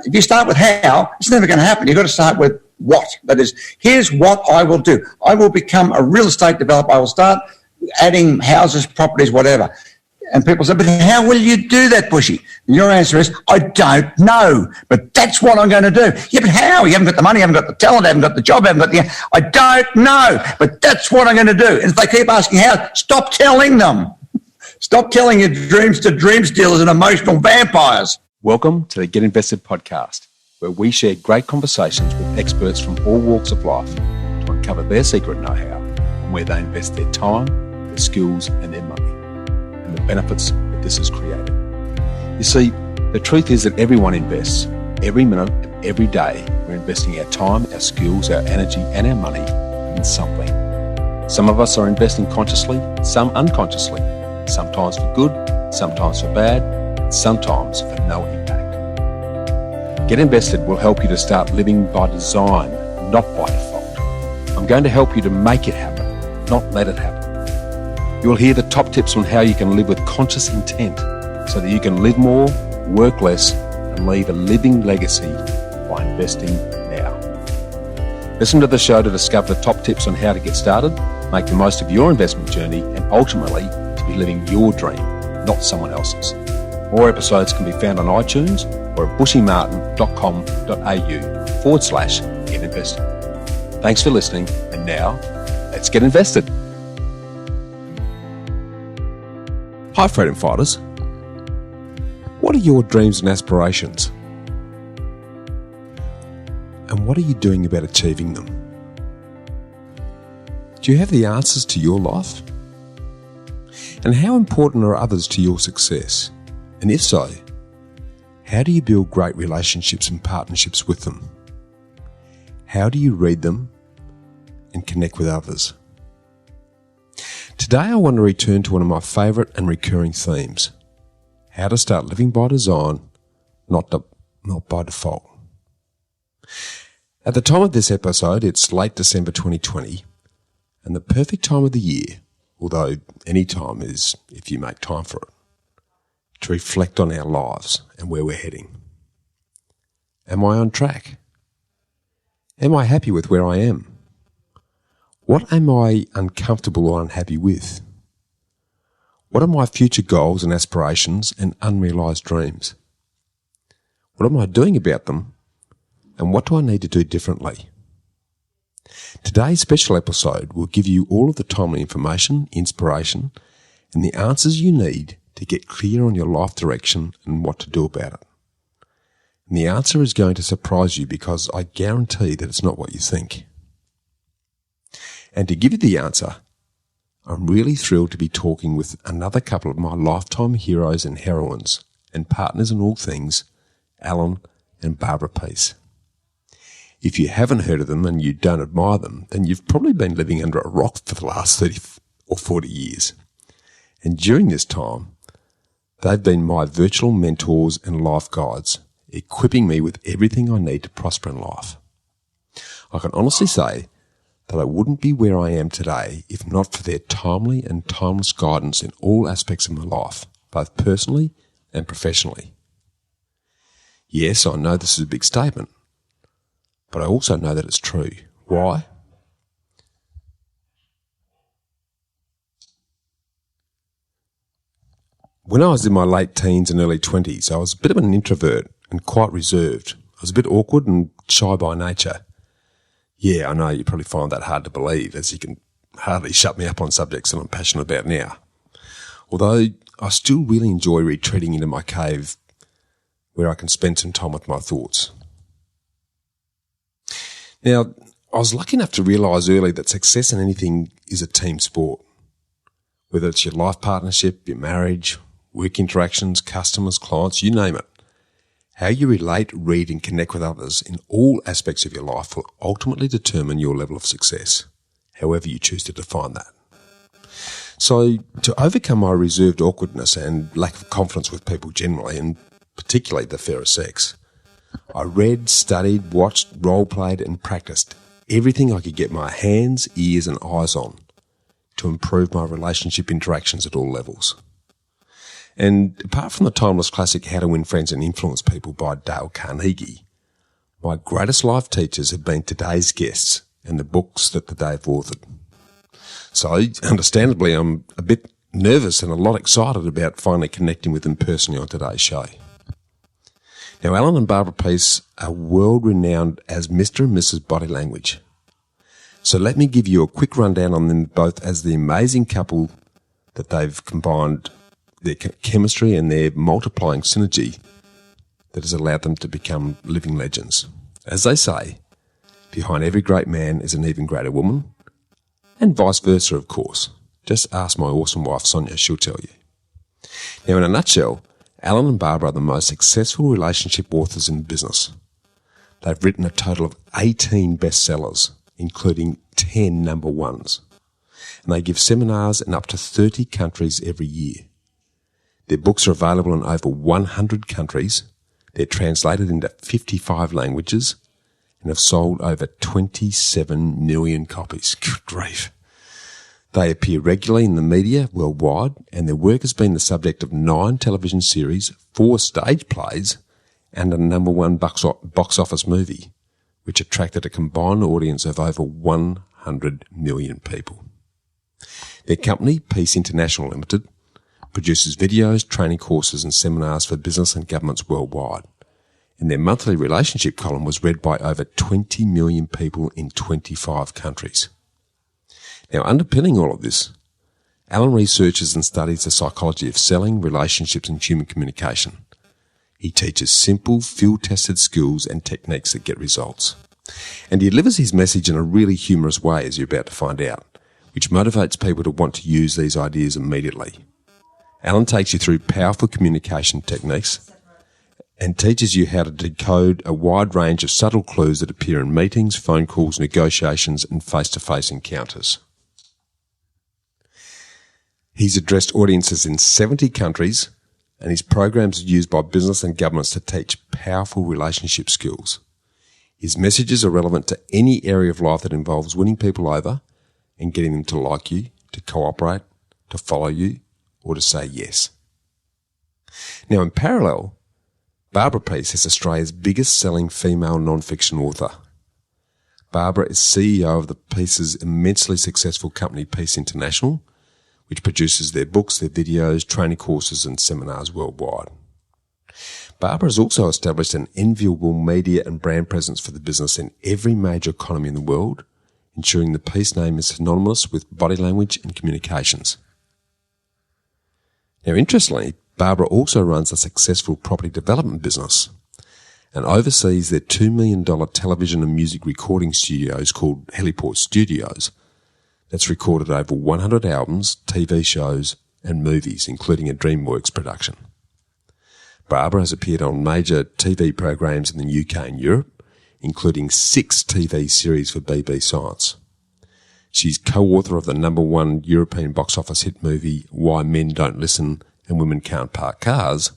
If you start with how, it's never going to happen. You've got to start with what. That is, here's what I will do. I will become a real estate developer. I will start adding houses, properties, whatever. And people say, but how will you do that, Bushy? And your answer is, I don't know, but that's what I'm going to do. Yeah, but how? You haven't got the money, you haven't got the talent, you haven't got the job, you haven't got the... I don't know, but that's what I'm going to do. And if they keep asking how, stop telling them. Stop telling your dreams to dream stealers and emotional vampires. Welcome to the Get Invested podcast, where we share great conversations with experts from all walks of life to uncover their secret know-how and where they invest their time, their skills and their money, and the benefits that this has created. You see, the truth is that everyone invests. Every minute of every day, we're investing our time, our skills, our energy and our money in something. Some of us are investing consciously, some unconsciously, sometimes for good, sometimes for bad, and sometimes for no impact. Get Invested will help you to start living by design, not by default. I'm going to help you to make it happen, not let it happen. You'll hear the top tips on how you can live with conscious intent so that you can live more, work less, and leave a living legacy by investing now. Listen to the show to discover the top tips on how to get started, make the most of your investment journey, and ultimately to be living your dream, not someone else's. More episodes can be found on iTunes or at bushymartin.com.au/get invested. Thanks for listening, and now let's get invested. Hi, freedom fighters. What are your dreams and aspirations? And what are you doing about achieving them? Do you have the answers to your life? And how important are others to your success? And if so, how do you build great relationships and partnerships with them? How do you read them and connect with others? Today I want to return to one of my favourite and recurring themes: how to start living by design, not by default. At the time of this episode, it's late December 2020, and the perfect time of the year, although any time is if you make time for it, to reflect on our lives and where we're heading. Am I on track? Am I happy with where I am? What am I uncomfortable or unhappy with? What are my future goals and aspirations and unrealised dreams? What am I doing about them? And what do I need to do differently? Today's special episode will give you all of the timely information, inspiration, and the answers you need to get clear on your life direction and what to do about it. And the answer is going to surprise you because I guarantee that it's not what you think. And to give you the answer, I'm really thrilled to be talking with another couple of my lifetime heroes and heroines and partners in all things, Allan and Barbara Pease. If you haven't heard of them and you don't admire them, then you've probably been living under a rock for the last 30 or 40 years. And during this time, they've been my virtual mentors and life guides, equipping me with everything I need to prosper in life. I can honestly say that I wouldn't be where I am today if not for their timely and timeless guidance in all aspects of my life, both personally and professionally. Yes, I know this is a big statement, but I also know that it's true. Why? When I was in my late teens and early 20s, I was a bit of an introvert and quite reserved. I was a bit awkward and shy by nature. Yeah, I know you probably find that hard to believe, as you can hardly shut me up on subjects that I'm passionate about now. Although I still really enjoy retreating into my cave where I can spend some time with my thoughts. Now, I was lucky enough to realise early that success in anything is a team sport. Whether it's your life partnership, your marriage, work interactions, customers, clients, you name it. How you relate, read and connect with others in all aspects of your life will ultimately determine your level of success, however you choose to define that. So, to overcome my reserved awkwardness and lack of confidence with people generally, and particularly the fairer sex, I read, studied, watched, role-played and practiced everything I could get my hands, ears and eyes on to improve my relationship interactions at all levels. And apart from the timeless classic How to Win Friends and Influence People by Dale Carnegie, my greatest life teachers have been today's guests and the books that they've authored. So, understandably, I'm a bit nervous and a lot excited about finally connecting with them personally on today's show. Now, Allan and Barbara Pease are world-renowned as Mr. and Mrs. Body Language. So let me give you a quick rundown on them both as the amazing couple that they've combined their chemistry and their multiplying synergy that has allowed them to become living legends. As they say, behind every great man is an even greater woman, and vice versa, of course. Just ask my awesome wife, Sonia, she'll tell you. Now, in a nutshell, Allan and Barbara are the most successful relationship authors in business. They've written a total of 18 bestsellers, including 10 number ones. And they give seminars in up to 30 countries every year. Their books are available in over 100 countries. They're translated into 55 languages and have sold over 27 million copies. Good grief. They appear regularly in the media worldwide, and their work has been the subject of 9 television series, 4 stage plays, and a number 1 box office movie, which attracted a combined audience of over 100 million people. Their company, Peace International Limited, produces videos, training courses and seminars for business and governments worldwide. And their monthly relationship column was read by over 20 million people in 25 countries. Now, underpinning all of this, Allan researches and studies the psychology of selling, relationships and human communication. He teaches simple, field-tested skills and techniques that get results. And he delivers his message in a really humorous way, as you're about to find out, which motivates people to want to use these ideas immediately. Allan takes you through powerful communication techniques and teaches you how to decode a wide range of subtle clues that appear in meetings, phone calls, negotiations, and face-to-face encounters. He's addressed audiences in 70 countries, and his programs are used by business and governments to teach powerful relationship skills. His messages are relevant to any area of life that involves winning people over and getting them to like you, to cooperate, to follow you, or to say yes. Now, in parallel, Barbara Pease is Australia's biggest selling female non-fiction author. Barbara is CEO of the Pease's immensely successful company Peace International, which produces their books, their videos, training courses and seminars worldwide. Barbara has also established an enviable media and brand presence for the business in every major economy in the world, ensuring the Peace name is synonymous with body language and communications. Now, interestingly, Barbara also runs a successful property development business and oversees their $2 million television and music recording studios called Heliport Studios that's recorded over 100 albums, TV shows and movies, including a DreamWorks production. Barbara has appeared on major TV programs in the UK and Europe, including 6 TV series for BBC Science. She's co-author of the number 1 European box office hit movie, Why Men Don't Listen and Women Can't Park Cars.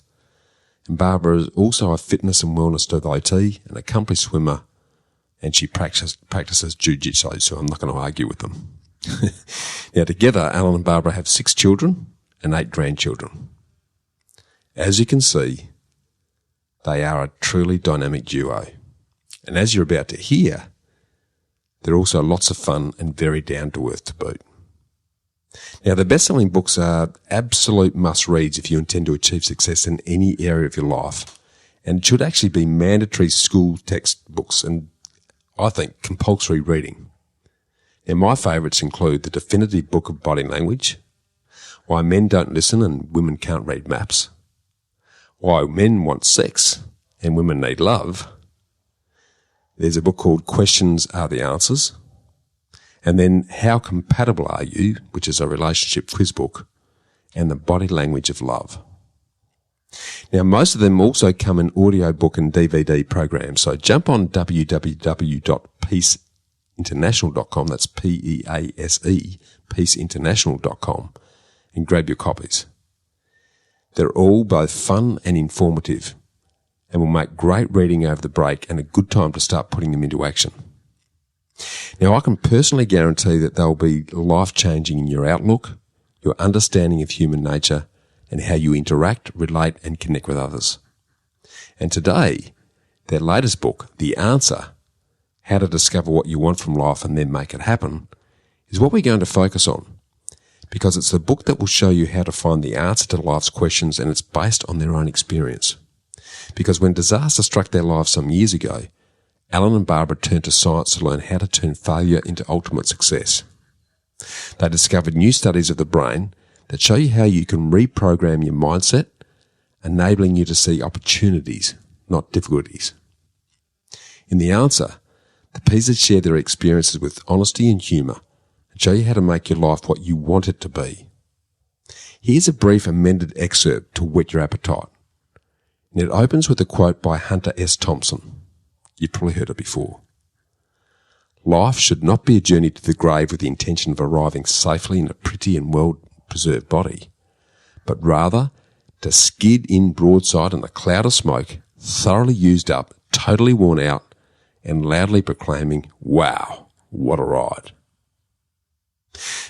And Barbara is also a fitness and wellness devotee, an accomplished swimmer, and she practices jiu-jitsu, so I'm not going to argue with them. Now, together, Allan and Barbara have 6 children and 8 grandchildren. As you can see, they are a truly dynamic duo. And as you're about to hear, they're also lots of fun and very down-to-earth to boot. Now, the best-selling books are absolute must-reads if you intend to achieve success in any area of your life, and it should actually be mandatory school textbooks and, I think, compulsory reading. Now, my favourites include The Definitive Book of Body Language, Why Men Don't Listen and Women Can't Read Maps, Why Men Want Sex and Women Need Love. There's a book called Questions Are the Answers. And then How Compatible Are You, which is a relationship quiz book, and The Body Language of Love. Now, most of them also come in audiobook and DVD programs, so jump on www.peaceinternational.com, that's P-E-A-S-E, peaceinternational.com, and grab your copies. They're all both fun and informative, and will make great reading over the break and a good time to start putting them into action. Now, I can personally guarantee that they'll be life-changing in your outlook, your understanding of human nature, and how you interact, relate, and connect with others. And today, their latest book, The Answer, How to Discover What You Want from Life and Then Make It Happen, is what we're going to focus on, because it's the book that will show you how to find the answer to life's questions, and it's based on their own experience. Because when disaster struck their lives some years ago, Allan and Barbara turned to science to learn how to turn failure into ultimate success. They discovered new studies of the brain that show you how you can reprogram your mindset, enabling you to see opportunities, not difficulties. In The Answer, the Peases share their experiences with honesty and humour and show you how to make your life what you want it to be. Here's a brief amended excerpt to whet your appetite. And it opens with a quote by Hunter S. Thompson. You've probably heard it before. Life should not be a journey to the grave with the intention of arriving safely in a pretty and well-preserved body, but rather to skid in broadside in a cloud of smoke, thoroughly used up, totally worn out, and loudly proclaiming, "Wow, what a ride."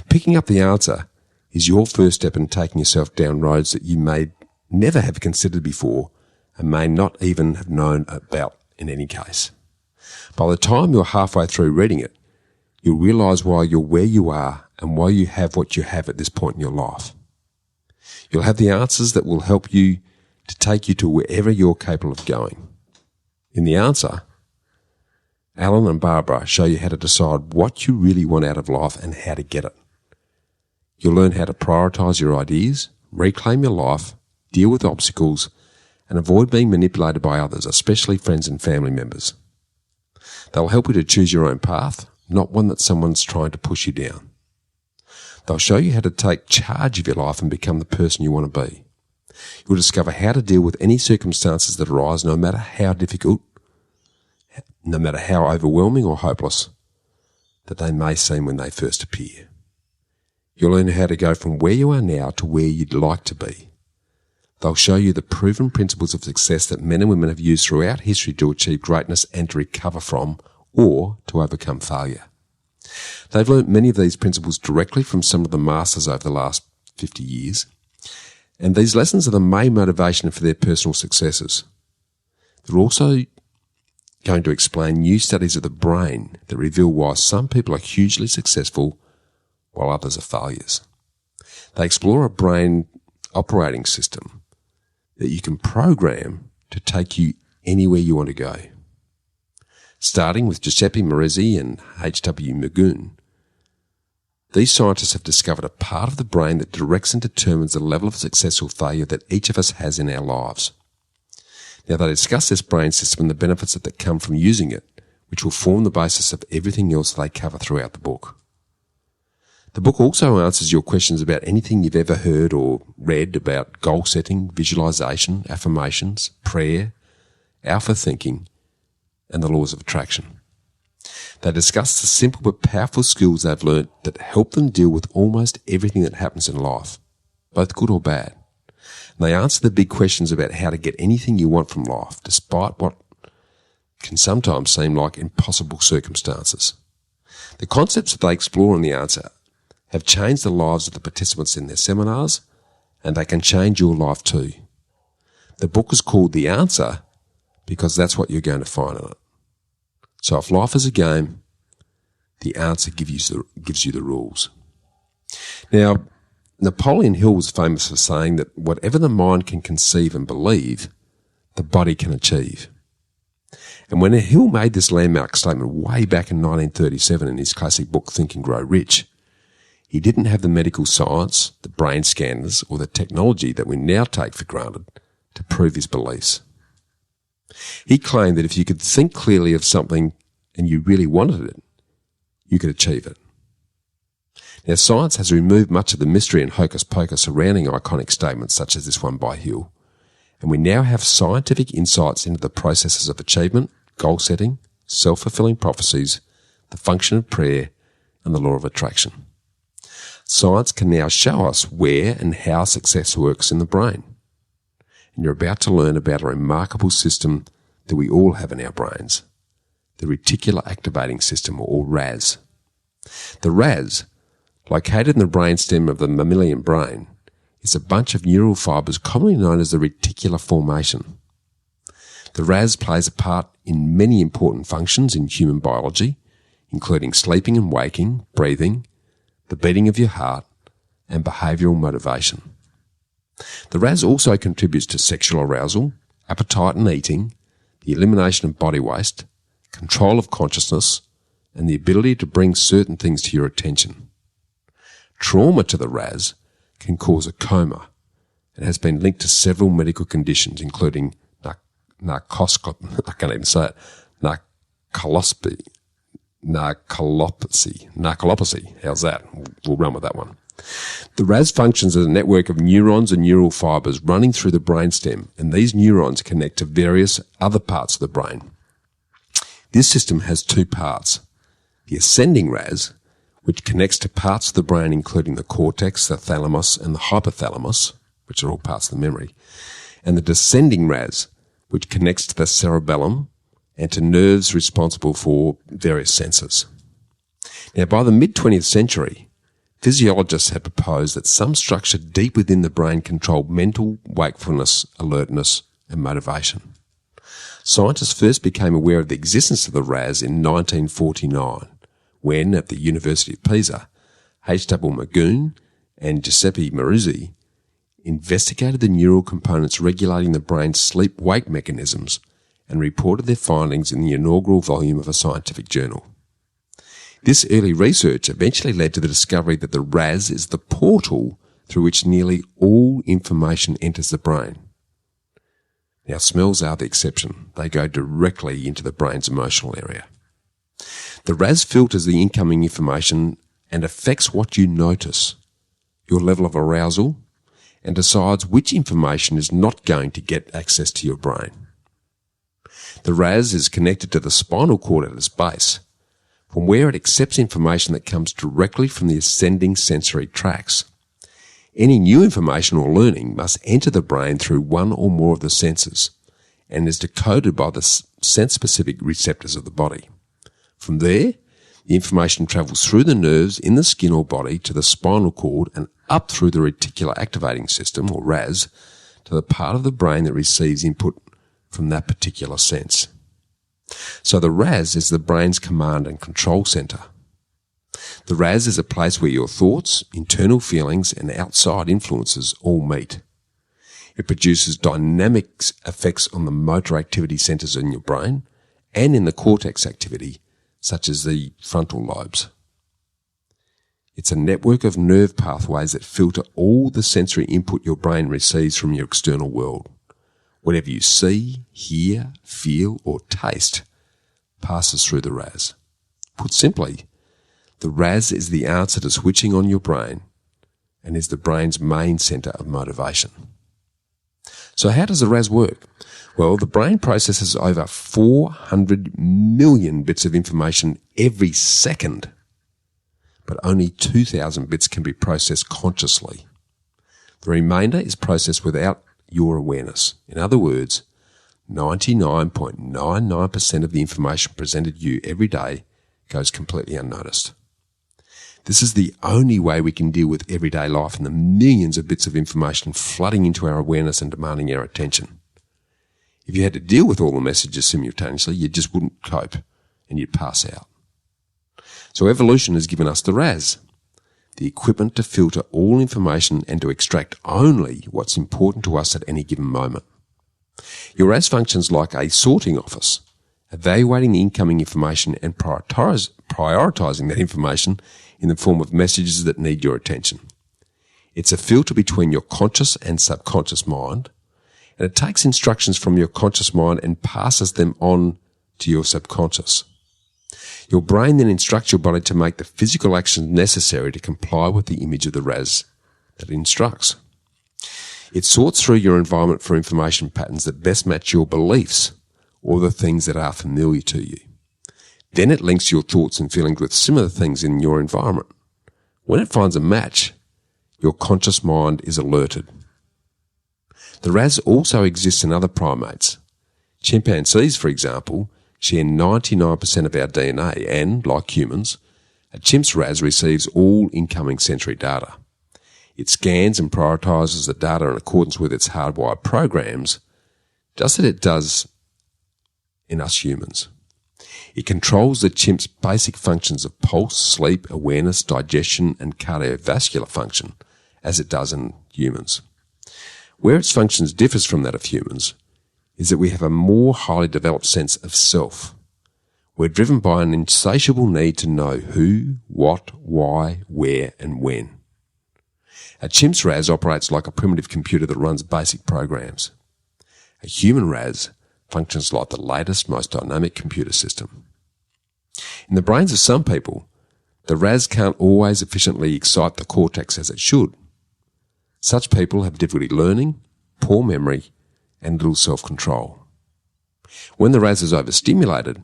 Picking up the answer is your first step in taking yourself down roads that you may never have considered before and may not even have known about in any case. By the time you're halfway through reading it, you'll realise why you're where you are and why you have what you have at this point in your life. You'll have the answers that will help you to take you to wherever you're capable of going. In The Answer, Allan and Barbara show you how to decide what you really want out of life and how to get it. You'll learn how to prioritise your ideas, reclaim your life, deal with obstacles, and avoid being manipulated by others, especially friends and family members. They'll help you to choose your own path, not one that someone's trying to push you down. They'll show you how to take charge of your life and become the person you want to be. You'll discover how to deal with any circumstances that arise, no matter how difficult, no matter how overwhelming or hopeless that they may seem when they first appear. You'll learn how to go from where you are now to where you'd like to be. They'll show you the proven principles of success that men and women have used throughout history to achieve greatness and to recover from or to overcome failure. They've learnt many of these principles directly from some of the masters over the last 50 years, and these lessons are the main motivation for their personal successes. They're also going to explain new studies of the brain that reveal why some people are hugely successful while others are failures. They explore a brain operating system that you can program to take you anywhere you want to go. Starting with Giuseppe Marezzi and H.W. Magoon, these scientists have discovered a part of the brain that directs and determines the level of success or failure that each of us has in our lives. Now, they discuss this brain system and the benefits that come from using it, which will form the basis of everything else they cover throughout the book. The book also answers your questions about anything you've ever heard or read about goal setting, visualization, affirmations, prayer, alpha thinking, and the laws of attraction. They discuss the simple but powerful skills they've learnt that help them deal with almost everything that happens in life, both good or bad. And they answer the big questions about how to get anything you want from life, despite what can sometimes seem like impossible circumstances. The concepts that they explore in The Answer have changed the lives of the participants in their seminars, and they can change your life too. The book is called The Answer because that's what you're going to find in it. So if life is a game, The Answer gives you the rules. Now, Napoleon Hill was famous for saying that whatever the mind can conceive and believe, the body can achieve. And when Hill made this landmark statement way back in 1937 in his classic book Think and Grow Rich, he didn't have the medical science, the brain scanners, or the technology that we now take for granted to prove his beliefs. He claimed that if you could think clearly of something and you really wanted it, you could achieve it. Now, science has removed much of the mystery and hocus pocus surrounding iconic statements such as this one by Hill, and we now have scientific insights into the processes of achievement, goal setting, self-fulfilling prophecies, the function of prayer, and the law of attraction. Science can now show us where and how success works in the brain. And you're about to learn about a remarkable system that we all have in our brains, the reticular activating system, or RAS. The RAS, located in the brainstem of the mammalian brain, is a bunch of neural fibres commonly known as the reticular formation. The RAS plays a part in many important functions in human biology, including sleeping and waking, breathing, the beating of your heart, and behavioural motivation. The RAS also contributes to sexual arousal, appetite and eating, the elimination of body waste, control of consciousness, and the ability to bring certain things to your attention. Trauma to the RAS can cause a coma and has been linked to several medical conditions, including narcolepsy. How's that? We'll run with that one. The RAS functions as a network of neurons and neural fibres running through the brainstem, and these neurons connect to various other parts of the brain. This system has two parts: the ascending RAS, which connects to parts of the brain including the cortex, the thalamus, and the hypothalamus, which are all parts of the memory, and the descending RAS, which connects to the cerebellum and to nerves responsible for various senses. Now, by the mid-20th century, physiologists had proposed that some structure deep within the brain controlled mental wakefulness, alertness, and motivation. Scientists first became aware of the existence of the RAS in 1949, when, at the University of Pisa, H. W. Magoon and Giuseppe Maruzzi investigated the neural components regulating the brain's sleep-wake mechanisms and reported their findings in the inaugural volume of a scientific journal. This early research eventually led to the discovery that the RAS is the portal through which nearly all information enters the brain. Now, smells are the exception. They go directly into the brain's emotional area. The RAS filters the incoming information and affects what you notice, your level of arousal, and decides which information is not going to get access to your brain. The RAS is connected to the spinal cord at its base, from where it accepts information that comes directly from the ascending sensory tracts. Any new information or learning must enter the brain through one or more of the senses and is decoded by the sense-specific receptors of the body. From there, the information travels through the nerves in the skin or body to the spinal cord and up through the reticular activating system, or RAS, to the part of the brain that receives input from that particular sense. So the RAS is the brain's command and control centre. The RAS is a place where your thoughts, internal feelings, and outside influences all meet. It produces dynamic effects on the motor activity centres in your brain and in the cortex activity, such as the frontal lobes. It's a network of nerve pathways that filter all the sensory input your brain receives from your external world. Whatever you see, hear, feel, or taste passes through the RAS. Put simply, the RAS is the answer to switching on your brain and is the brain's main centre of motivation. So how does the RAS work? Well, the brain processes over 400 million bits of information every second, but only 2,000 bits can be processed consciously. The remainder is processed without your awareness. In other words, 99.99% of the information presented to you every day goes completely unnoticed. This is the only way we can deal with everyday life and the millions of bits of information flooding into our awareness and demanding our attention. If you had to deal with all the messages simultaneously, you just wouldn't cope and you'd pass out. So evolution has given us the RAS, the equipment to filter all information and to extract only what's important to us at any given moment. Your RAS functions like a sorting office, evaluating the incoming information and prioritising that information in the form of messages that need your attention. It's a filter between your conscious and subconscious mind, and it takes instructions from your conscious mind and passes them on to your subconscious. Your brain then instructs your body to make the physical actions necessary to comply with the image of the RAS that it instructs. It sorts through your environment for information patterns that best match your beliefs or the things that are familiar to you. Then it links your thoughts and feelings with similar things in your environment. When it finds a match, your conscious mind is alerted. The RAS also exists in other primates. Chimpanzees, for example, share 99% of our DNA and, like humans, a chimp's RAS receives all incoming sensory data. It scans and prioritises the data in accordance with its hardwired programs, just as it does in us humans. It controls the chimp's basic functions of pulse, sleep, awareness, digestion, and cardiovascular function, as it does in humans. Where its functions differs from that of humans is that we have a more highly developed sense of self. We're driven by an insatiable need to know who, what, why, where, and when. A chimp's RAS operates like a primitive computer that runs basic programs. A human RAS functions like the latest, most dynamic computer system. In the brains of some people, the RAS can't always efficiently excite the cortex as it should. Such people have difficulty learning, poor memory, and little self-control. When the RAS is overstimulated,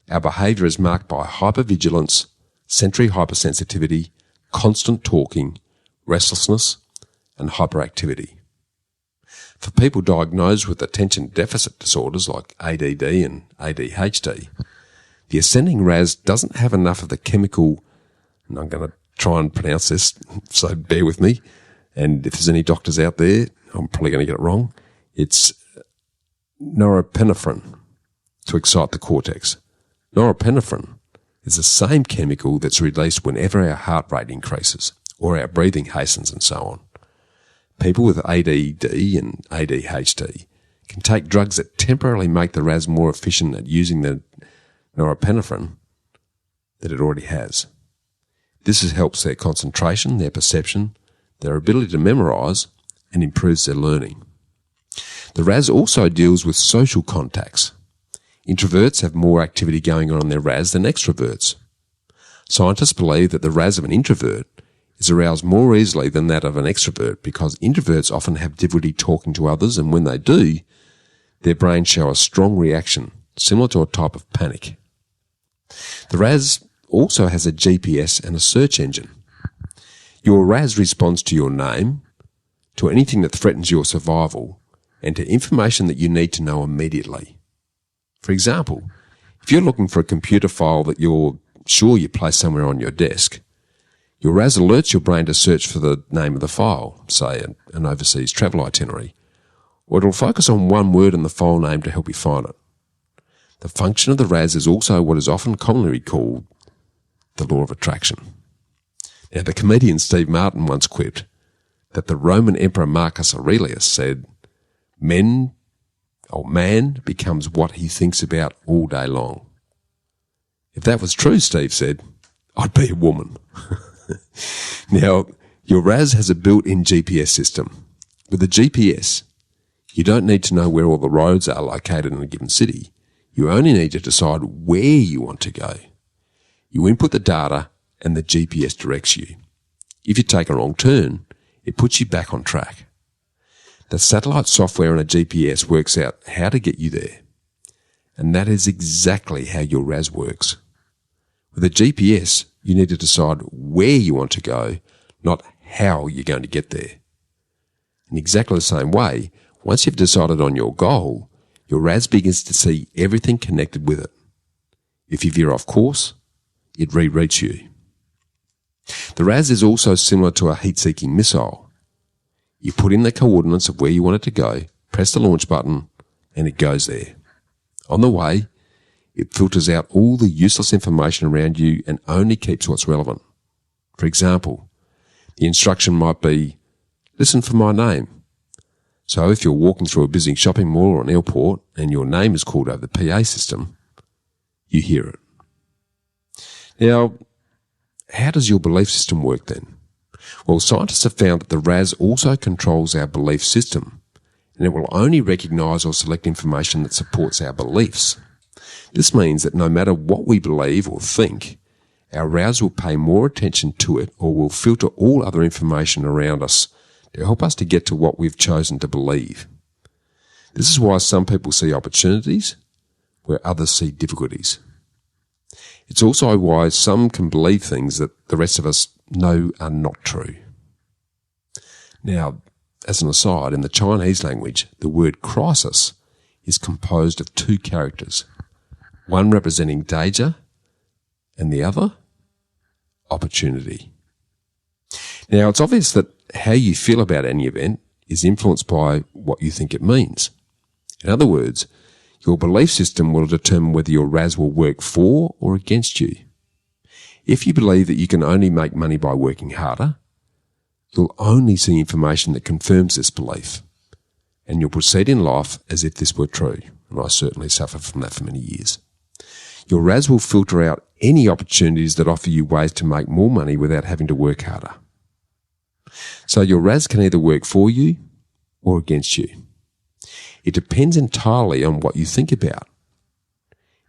our behaviour is marked by hypervigilance, sensory hypersensitivity, constant talking, restlessness, and hyperactivity. For people diagnosed with attention deficit disorders like ADD and ADHD, the ascending RAS doesn't have enough of the chemical, and I'm going to try and pronounce this, so bear with me, and if there's any doctors out there, I'm probably going to get it wrong, it's norepinephrine to excite the cortex. Norepinephrine is the same chemical that's released whenever our heart rate increases or our breathing hastens and so on. People with ADD and ADHD can take drugs that temporarily make the RAS more efficient at using the norepinephrine that it already has. This helps their concentration, their perception, their ability to memorise, and improves their learning. The RAS also deals with social contacts. Introverts have more activity going on in their RAS than extroverts. Scientists believe that the RAS of an introvert is aroused more easily than that of an extrovert because introverts often have difficulty talking to others, and when they do, their brains show a strong reaction, similar to a type of panic. The RAS also has a GPS and a search engine. Your RAS responds to your name, to anything that threatens your survival, and to information that you need to know immediately. For example, if you're looking for a computer file that you're sure you placed somewhere on your desk, your RAS alerts your brain to search for the name of the file, say an overseas travel itinerary, or it'll focus on one word in the file name to help you find it. The function of the RAS is also what is often commonly called the law of attraction. Now, the comedian Steve Martin once quipped that the Roman Emperor Marcus Aurelius said, man becomes what he thinks about all day long. If that was true, Steve said, I'd be a woman. Now, your RAS has a built-in GPS system. With a GPS, you don't need to know where all the roads are located in a given city. You only need to decide where you want to go. You input the data and the GPS directs you. If you take a wrong turn, it puts you back on track. The satellite software in a GPS works out how to get you there. And that is exactly how your RAS works. With a GPS, you need to decide where you want to go, not how you're going to get there. In exactly the same way, once you've decided on your goal, your RAS begins to see everything connected with it. If you veer off course, it reroutes you. The RAS is also similar to a heat-seeking missile. You put in the coordinates of where you want it to go, press the launch button, and it goes there. On the way, it filters out all the useless information around you and only keeps what's relevant. For example, the instruction might be, listen for my name. So if you're walking through a busy shopping mall or an airport and your name is called over the PA system, you hear it. Now, how does your belief system work then? Well, scientists have found that the RAS also controls our belief system, and it will only recognise or select information that supports our beliefs. This means that no matter what we believe or think, our RAS will pay more attention to it or will filter all other information around us to help us to get to what we've chosen to believe. This is why some people see opportunities where others see difficulties. It's also why some can believe things that the rest of us know are not true. Now, as an aside, in the Chinese language, the word crisis is composed of two characters, one representing danger and the other, opportunity. Now, it's obvious that how you feel about any event is influenced by what you think it means. In other words, your belief system will determine whether your RAS will work for or against you. If you believe that you can only make money by working harder, you'll only see information that confirms this belief, and you'll proceed in life as if this were true, and I certainly suffered from that for many years. Your RAS will filter out any opportunities that offer you ways to make more money without having to work harder. So your RAS can either work for you or against you. It depends entirely on what you think about.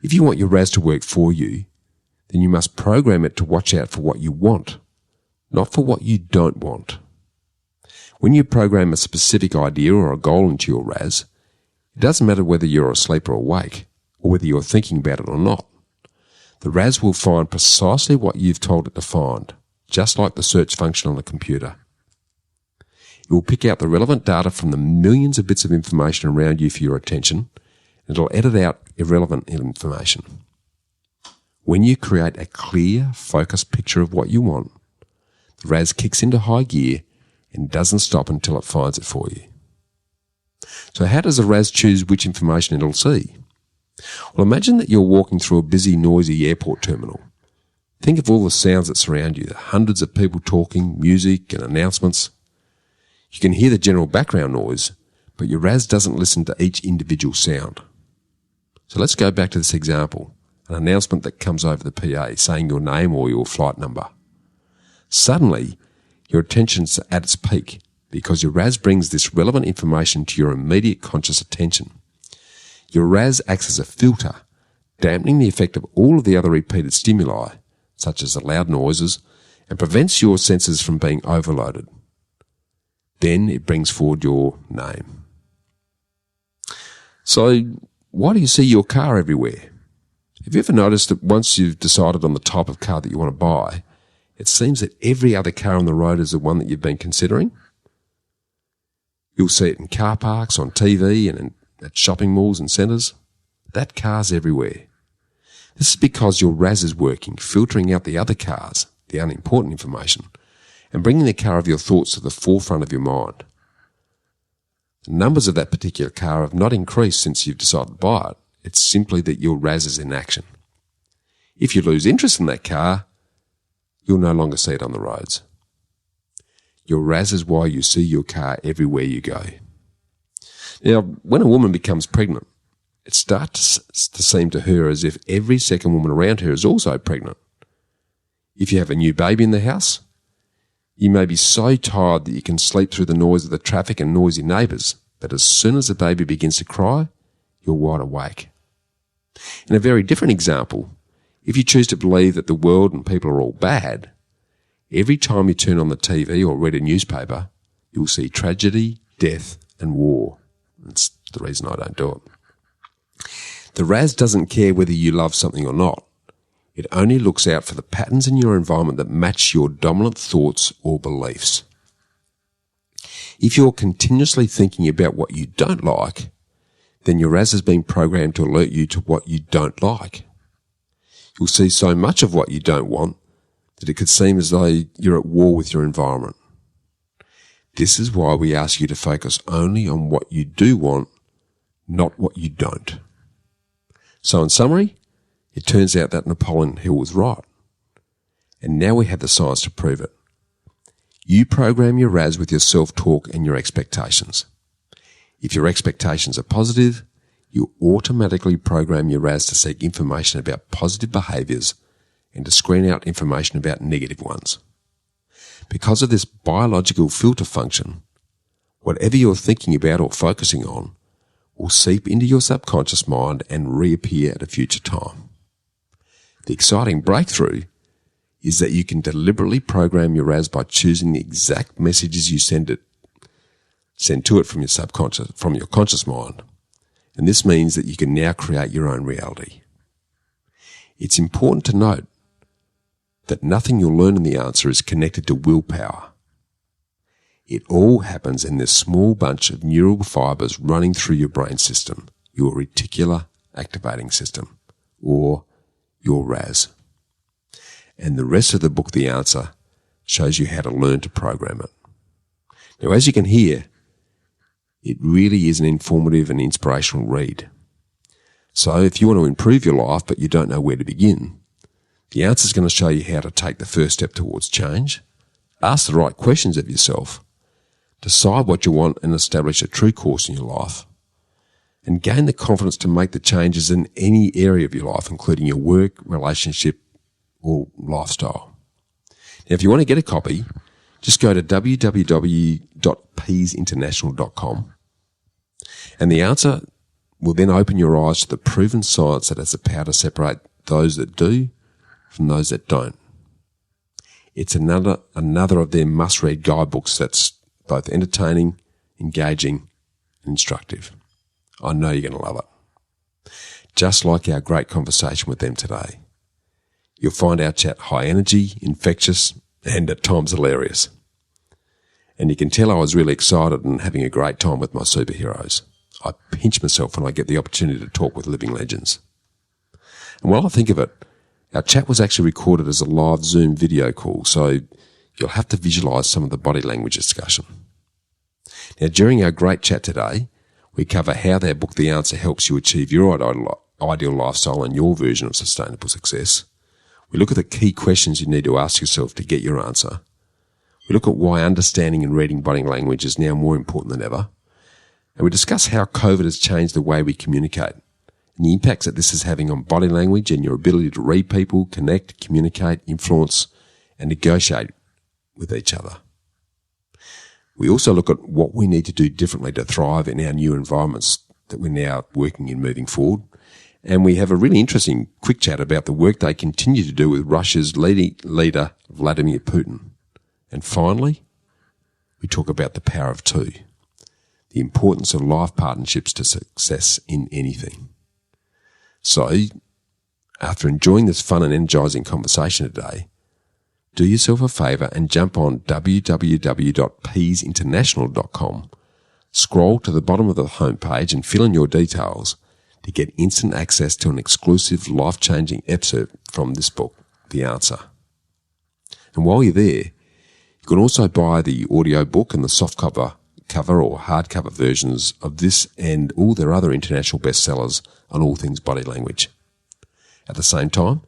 If you want your RAS to work for you, then you must program it to watch out for what you want, not for what you don't want. When you program a specific idea or a goal into your RAS, it doesn't matter whether you're asleep or awake, or whether you're thinking about it or not. The RAS will find precisely what you've told it to find, just like the search function on a computer. It will pick out the relevant data from the millions of bits of information around you for your attention, and it'll edit out irrelevant information. When you create a clear, focused picture of what you want, the RAS kicks into high gear and doesn't stop until it finds it for you. So how does the RAS choose which information it'll see? Well, imagine that you're walking through a busy, noisy airport terminal. Think of all the sounds that surround you, the hundreds of people talking, music and announcements. You can hear the general background noise, but your RAS doesn't listen to each individual sound. So let's go back to this example, an announcement that comes over the PA saying your name or your flight number. Suddenly, your attention's at its peak because your RAS brings this relevant information to your immediate conscious attention. Your RAS acts as a filter, dampening the effect of all of the other repeated stimuli, such as the loud noises, and prevents your senses from being overloaded. Then it brings forward your name. So, why do you see your car everywhere? Have you ever noticed that once you've decided on the type of car that you want to buy, it seems that every other car on the road is the one that you've been considering? You'll see it in car parks, on TV, and at shopping malls and centres. That car's everywhere. This is because your RAS is working, filtering out the other cars, the unimportant information, and bringing the car of your thoughts to the forefront of your mind. The numbers of that particular car have not increased since you've decided to buy it. It's simply that your RAS is in action. If you lose interest in that car, you'll no longer see it on the roads. Your RAS is why you see your car everywhere you go. Now, when a woman becomes pregnant, it starts to seem to her as if every second woman around her is also pregnant. If you have a new baby in the house, you may be so tired that you can sleep through the noise of the traffic and noisy neighbours, but as soon as the baby begins to cry, you're wide awake. In a very different example, if you choose to believe that the world and people are all bad, every time you turn on the TV or read a newspaper, you'll see tragedy, death and war. That's the reason I don't do it. The RAS doesn't care whether you love something or not. It only looks out for the patterns in your environment that match your dominant thoughts or beliefs. If you're continuously thinking about what you don't like, then your RAS has been programmed to alert you to what you don't like. You'll see so much of what you don't want that it could seem as though you're at war with your environment. This is why we ask you to focus only on what you do want, not what you don't. So in summary, it turns out that Napoleon Hill was right. And now we have the science to prove it. You program your RAS with your self-talk and your expectations. If your expectations are positive, you automatically program your RAS to seek information about positive behaviours and to screen out information about negative ones. Because of this biological filter function, whatever you're thinking about or focusing on will seep into your subconscious mind and reappear at a future time. The exciting breakthrough is that you can deliberately program your RAS by choosing the exact messages you send to it from your subconscious, from your conscious mind. And this means that you can now create your own reality. It's important to note that nothing you'll learn in the answer is connected to willpower. It all happens in this small bunch of neural fibres running through your brain system, your reticular activating system, or your RAS. And the rest of the book, The Answer, shows you how to learn to program it. Now, as you can hear, it really is an informative and inspirational read. So if you want to improve your life but you don't know where to begin, the answer is going to show you how to take the first step towards change, ask the right questions of yourself, decide what you want and establish a true course in your life, and gain the confidence to make the changes in any area of your life, including your work, relationship, or lifestyle. Now, if you want to get a copy, just go to www.peaseinternational.com, and the answer will then open your eyes to the proven science that has the power to separate those that do from those that don't. It's another of their must-read guidebooks that's both entertaining, engaging, and instructive. I know you're going to love it. Just like our great conversation with them today. You'll find our chat high energy, infectious, and at times hilarious. And you can tell I was really excited and having a great time with my superheroes. I pinch myself when I get the opportunity to talk with living legends. And while I think of it, our chat was actually recorded as a live Zoom video call, so you'll have to visualise some of the body language discussion. Now, during our great chat today, we cover how their book The Answer helps you achieve your ideal lifestyle and your version of sustainable success. We look at the key questions you need to ask yourself to get your answer. We look at why understanding and reading body language is now more important than ever. And we discuss how COVID has changed the way we communicate and the impacts that this is having on body language and your ability to read people, connect, communicate, influence, and negotiate with each other. We also look at what we need to do differently to thrive in our new environments that we're now working in moving forward. And we have a really interesting quick chat about the work they continue to do with Russia's leader, Vladimir Putin. And finally, we talk about the power of two, the importance of life partnerships to success in anything. So, after enjoying this fun and energizing conversation today, do yourself a favour and jump on www.peaseinternational.com, scroll to the bottom of the homepage and fill in your details to get instant access to an exclusive life-changing excerpt from this book, The Answer. And while you're there, you can also buy the audio book and the soft cover or hardcover versions of this and all their other international bestsellers on all things body language. At the same time,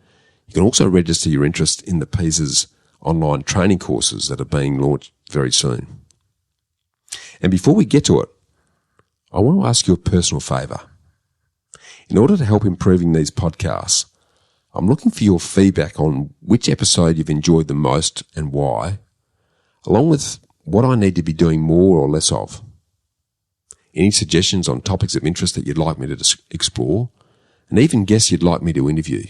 you can also register your interest in the Pease's online training courses that are being launched very soon. And before we get to it, I want to ask you a personal favour. In order to help improving these podcasts, I'm looking for your feedback on which episode you've enjoyed the most and why, along with what I need to be doing more or less of. Any suggestions on topics of interest that you'd like me to explore, and even guests you'd like me to interview.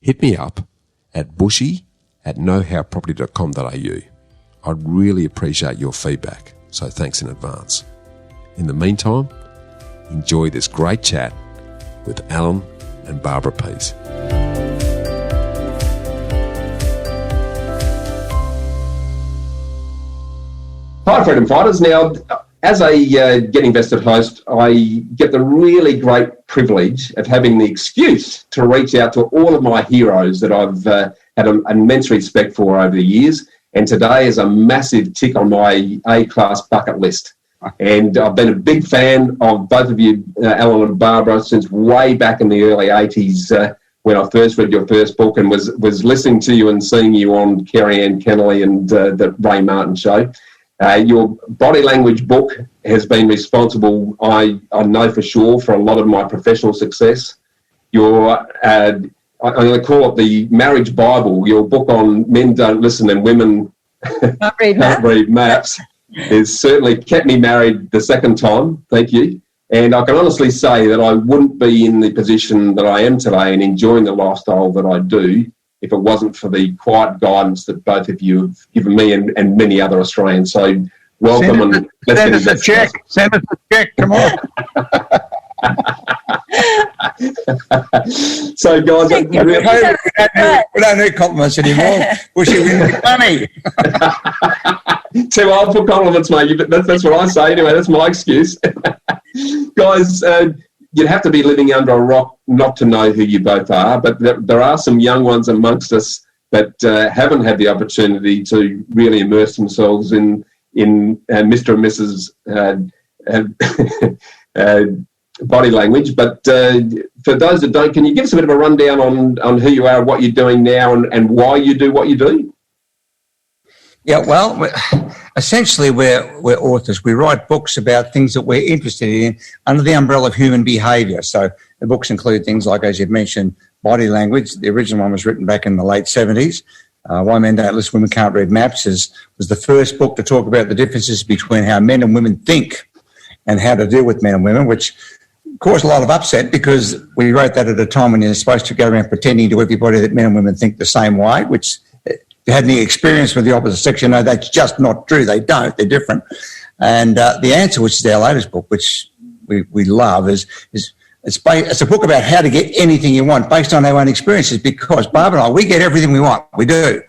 Hit me up at bushy@knowhowproperty.com.au. I'd really appreciate your feedback, so thanks in advance. In the meantime, enjoy this great chat with Allan and Barbara Pease. Hi, Freedom Fighters. Now, as a Get Invested host, I get the really great privilege of having the excuse to reach out to all of my heroes that I've had an immense respect for over the years. And today is a massive tick on my A-class bucket list. And I've been a big fan of both of you, Allan and Barbara, since way back in the early 80s when I first read your first book and was listening to you and seeing you on Kerry Ann Kennelly and the Ray Martin show. Your body language book has been responsible, I know for sure, for a lot of my professional success. Your, I'm going to call it the Marriage Bible, your book on men don't listen and women can't read maps, has certainly kept me married the second time, thank you. And I can honestly say that I wouldn't be in the position that I am today and enjoying the lifestyle that I do if it wasn't for the quiet guidance that both of you have given me and many other Australians. So welcome. Send us a check. Send us a check. Come on. So, guys, we don't need compliments anymore. We should win money. Too old for compliments, mate. That's what I say. Anyway, that's my excuse. Guys, you'd have to be living under a rock not to know who you both are, but there are some young ones amongst us that haven't had the opportunity to really immerse themselves in in Mr. and Mrs. Body language. But for those that don't, can you give us a bit of a rundown on who you are, what you're doing now, and why you do what you do? Yeah, well, essentially we're authors. We write books about things that we're interested in under the umbrella of human behaviour. So the books include things like, as you've mentioned, body language. The original one was written back in the late 70s. Why Men Don't Listen, Women Can't Read Maps was the first book to talk about the differences between how men and women think and how to deal with men and women, which caused a lot of upset because we wrote that at a time when you're supposed to go around pretending to everybody that men and women think the same way, which if you had any experience with the opposite sex, you know that's just not true. They don't. They're different. And the answer, which is our latest book, which we love, is it's a book about how to get anything you want based on our own experiences, because Barbara and I, we get everything we want. We do.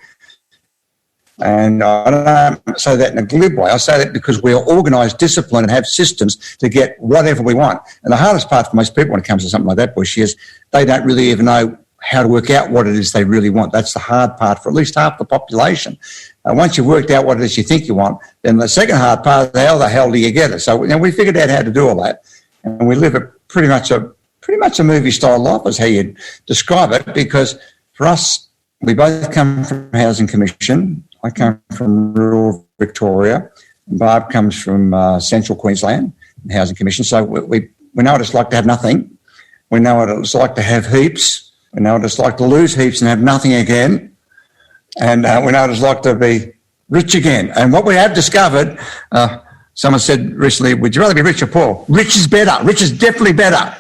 And I don't say that in a glib way. I say that because we are organised, disciplined, and have systems to get whatever we want. And the hardest part for most people when it comes to something like that, Bush, is they don't really even know how to work out what it is they really want. That's the hard part for at least half the population. Once you've worked out what it is you think you want, then the second hard part is how the hell do you get it? So we figured out how to do all that, and we live a pretty much a movie-style life is how you'd describe it, because for us, we both come from Housing Commission. I come from rural Victoria, and Barb comes from central Queensland, Housing Commission. So we know what it's like to have nothing. We know what it's like to have heaps. We know what it's like to lose heaps and have nothing again. And we know what it's like to be rich again. And what we have discovered, someone said recently, would you rather be rich or poor? Rich is better. Rich is definitely better.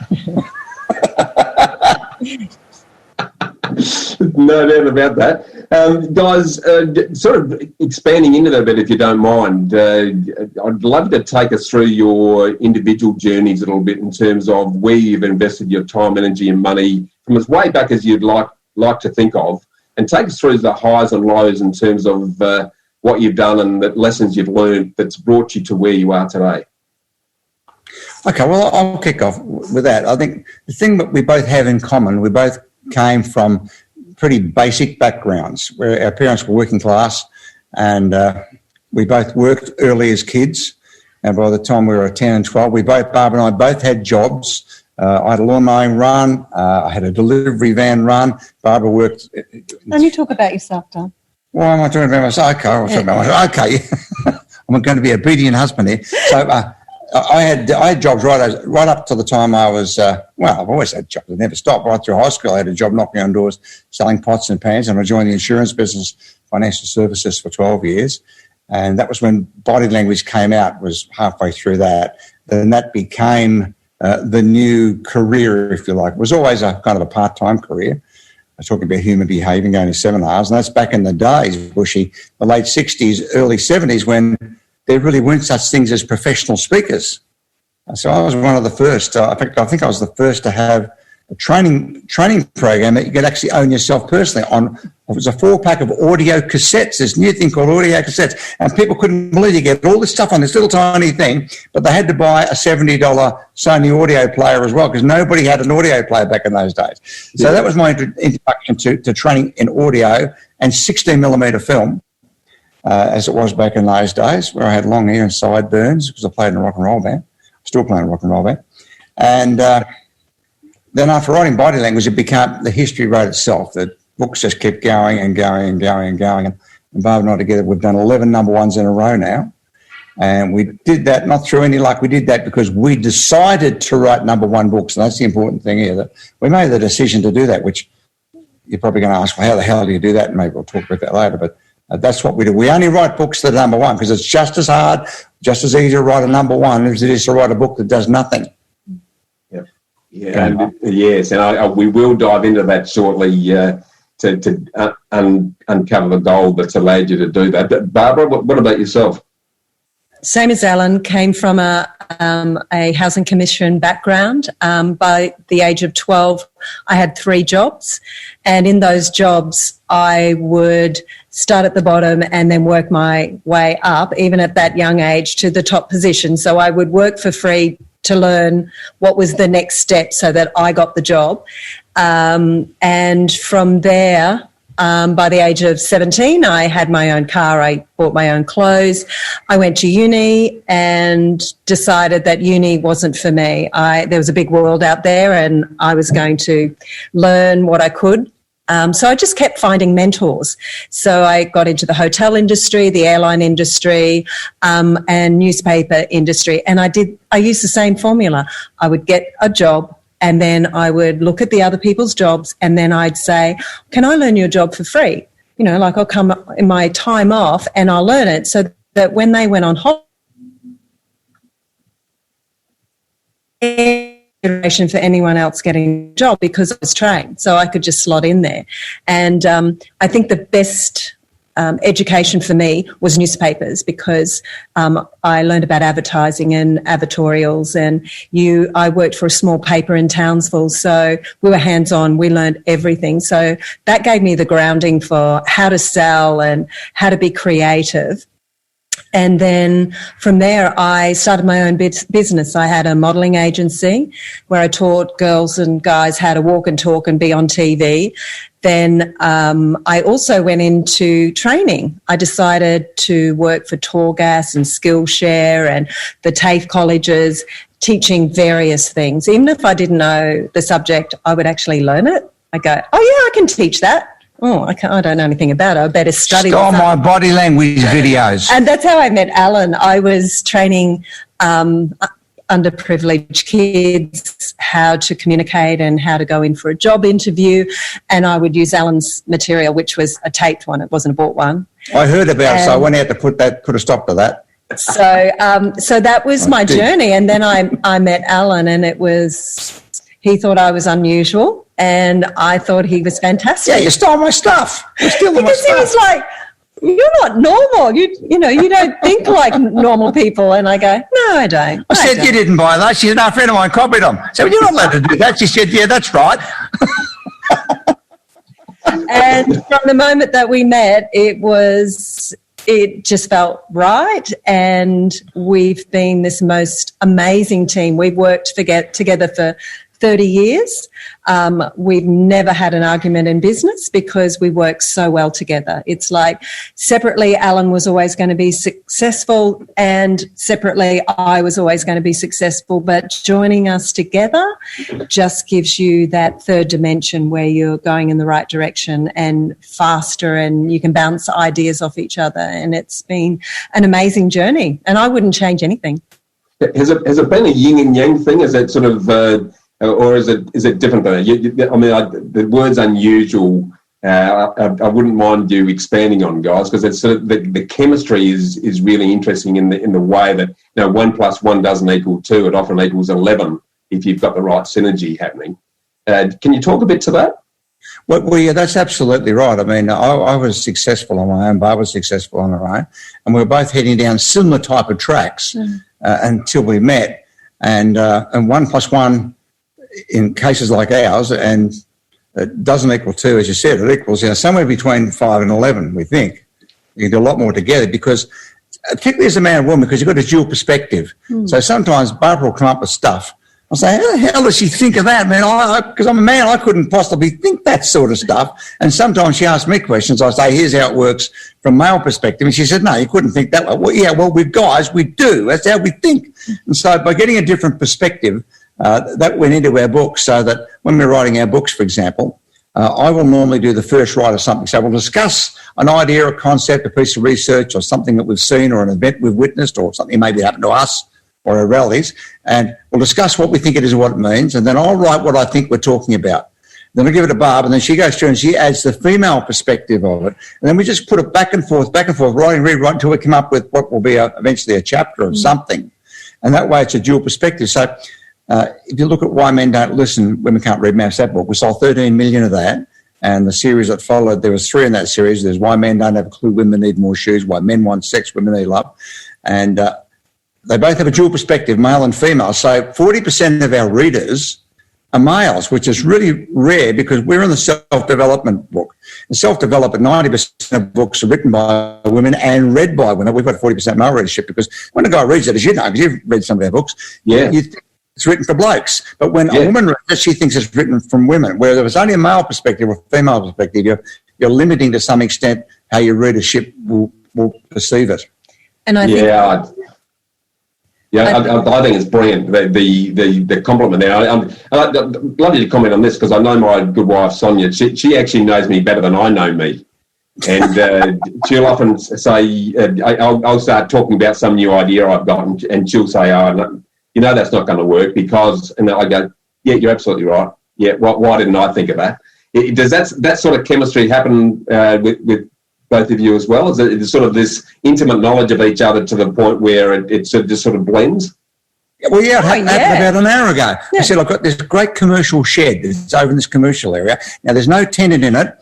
No doubt about that. Guys, sort of expanding into that a bit, if you don't mind, I'd love to take us through your individual journeys a little bit in terms of where you've invested your time, energy and money from as way back as you'd like to think of, and take us through the highs and lows in terms of what you've done and the lessons you've learned that's brought you to where you are today. Okay, well, I'll kick off with that. I think the thing that we both have in common, we both came from pretty basic backgrounds where our parents were working class, and we both worked early as kids. And by the time we were 10 and 12, Barbara and I both had jobs. I had a lawn mowing run. I had a delivery van run. Barbara worked. Don't you talk about yourself, Don? Why am I talking about myself? Okay, I'll talk about myself. Okay. I'm going to be a obedient husband here. So I had jobs right up to the time I was, I've always had jobs. I never stopped. Right through high school, I had a job knocking on doors, selling pots and pans, and I joined the insurance business, financial services, for 12 years. And that was when body language came out, was halfway through that. Then that became the new career, if you like. It was always a kind of a part-time career. I was talking about human behaviour, going to seminars, and that's back in the days, Bushy, the late 60s, early 70s, when there really weren't such things as professional speakers. So I was one of the first. In fact, I think I was the first to have a training program that you could actually own yourself personally on. It was a 4-pack of audio cassettes, this new thing called audio cassettes. And people couldn't believe you get all this stuff on this little tiny thing, but they had to buy a $70 Sony audio player as well, because nobody had an audio player back in those days. So that was my introduction to training in audio and 16mm film. As it was back in those days, where I had long hair and sideburns because I played in a rock and roll band. Still playing in a rock and roll band. And then after writing body language, it became, the history wrote itself. The books just kept going and going and going and going. And Barbara and I together, we've done 11 number ones in a row now. And we did that not through any luck. We did that because we decided to write number one books. And that's the important thing here, that we made the decision to do that, which you're probably going to ask, well, how the hell do you do that? And maybe we'll talk about that later. But that's what we do. We only write books that are number one because it's just as hard, just as easy to write a number one as it is to write a book that does nothing. Yes, and we will dive into that shortly to uncover the gold that's allowed you to do that. But Barbara, what about yourself? Same as Allan, came from a housing commission background. By the age of 12, I had 3 jobs, and in those jobs, I would start at the bottom and then work my way up, even at that young age, to the top position. So I would work for free to learn what was the next step so that I got the job. And from there, By the age of 17, I had my own car. I bought my own clothes. I went to uni and decided that uni wasn't for me. There was a big world out there and I was going to learn what I could. So I just kept finding mentors. So I got into the hotel industry, the airline industry, and newspaper industry. And I used the same formula. I would get a job, and then I would look at the other people's jobs, and then I'd say, can I learn your job for free? You know, like I'll come in my time off and I'll learn it, so that when they went on holiday, for anyone else getting a job, because I was trained, so I could just slot in there. And I think the best education for me was newspapers, because I learned about advertising and advertorials, and I worked for a small paper in Townsville, so we were hands-on. We learned everything. So that gave me the grounding for how to sell and how to be creative. And then from there, I started my own business. I had a modelling agency where I taught girls and guys how to walk and talk and be on TV. Then I also went into training. I decided to work for Torgas and Skillshare and the TAFE colleges, teaching various things. Even if I didn't know the subject, I would actually learn it. I go, oh, yeah, I can teach that. Oh, I don't know anything about it. I better study. Stole my body language videos. And that's how I met Allan. I was training underprivileged kids how to communicate and how to go in for a job interview. And I would use Allan's material, which was a taped one. It wasn't a bought one. I heard about it, so I went out to put a stop to that. So that was my journey. And then I met Allan, and he thought I was unusual. And I thought he was fantastic. Yeah, you stole my stuff. You stole my stuff. He was like, you're not normal. You don't think like normal people. And I go, no, I don't. I said, you didn't buy that. She said, no, a friend of mine copied them. I said, well, you're not allowed to do that. She said, yeah, that's right. And from the moment that we met, it just felt right. And we've been this most amazing team. We've worked together for 30 years. We've never had an argument in business because we work so well together. It's like separately, Allan was always going to be successful, and separately, I was always going to be successful. But joining us together just gives you that third dimension where you're going in the right direction and faster, and you can bounce ideas off each other. And it's been an amazing journey, and I wouldn't change anything. Has it been a yin and yang thing? Is it sort of... or is it different than that? The word's unusual. I wouldn't mind you expanding on, guys, because it's sort of the chemistry is really interesting in the way that 1 + 1 doesn't equal 2. It often equals 11 if you've got the right synergy happening. Can you talk a bit to that? Well, yeah, that's absolutely right. I mean, I was successful on my own, Barbara was successful on her own, and we were both heading down similar type of tracks until we met. And 1 + 1 in cases like ours, and it doesn't equal 2, as you said, it equals somewhere between 5 and 11, we think. You can do a lot more together, because particularly as a man and woman, because you've got a dual perspective. So sometimes Barbara will come up with stuff. I'll say, how the hell does she think of that, man? Because I'm a man, I couldn't possibly think that sort of stuff. And sometimes she asks me questions. I say, here's how it works from male perspective. And she said, no, you couldn't think that way. Well, with guys, we do. That's how we think. And so by getting a different perspective, that went into our books, so that when we're writing our books, for example, I will normally do the first write of something. So we'll discuss an idea, a concept, a piece of research, or something that we've seen, or an event we've witnessed, or something maybe happened to us or our relatives, and we'll discuss what we think it is and what it means, and then I'll write what I think we're talking about. Then I give it to Barb, and then she goes through and she adds the female perspective of it, and then we just put it back and forth, writing, rewriting, until we come up with what will be eventually a chapter of something. And that way it's a dual perspective. So if you look at Why Men Don't Listen, Women Can't Read Maths, that book, we sold 13 million of that. And the series that followed, there was 3 in that series. There's Why Men Don't Have a Clue, Women Need More Shoes, Why Men Want Sex, Women Need Love. And they both have a dual perspective, male and female. So 40% of our readers are males, which is really rare, because we're in the self-development book. In self-development, 90% of books are written by women and read by women. We've got 40% male readership, because when a guy reads it, as you know, because you've read some of our books, you think it's written for blokes. But when a woman reads it, she thinks it's written from women. Where there was only a male perspective or female perspective, you're limiting to some extent how your readership will perceive it. And I think... I think it's brilliant, the compliment there. I'd love you to comment on this, because I know my good wife, Sonia, she actually knows me better than I know me. And she'll often say, I'll start talking about some new idea I've got, and she'll say, that's not going to work because, and I go, yeah, you're absolutely right. Yeah, why didn't I think of that? Does that sort of chemistry happen with both of you as well? Is it sort of this intimate knowledge of each other to the point where it just sort of blends? Well, yeah, it happened about an hour ago. Yeah. I said, I've got this great commercial shed. It's over in this commercial area. Now, there's no tenant in it,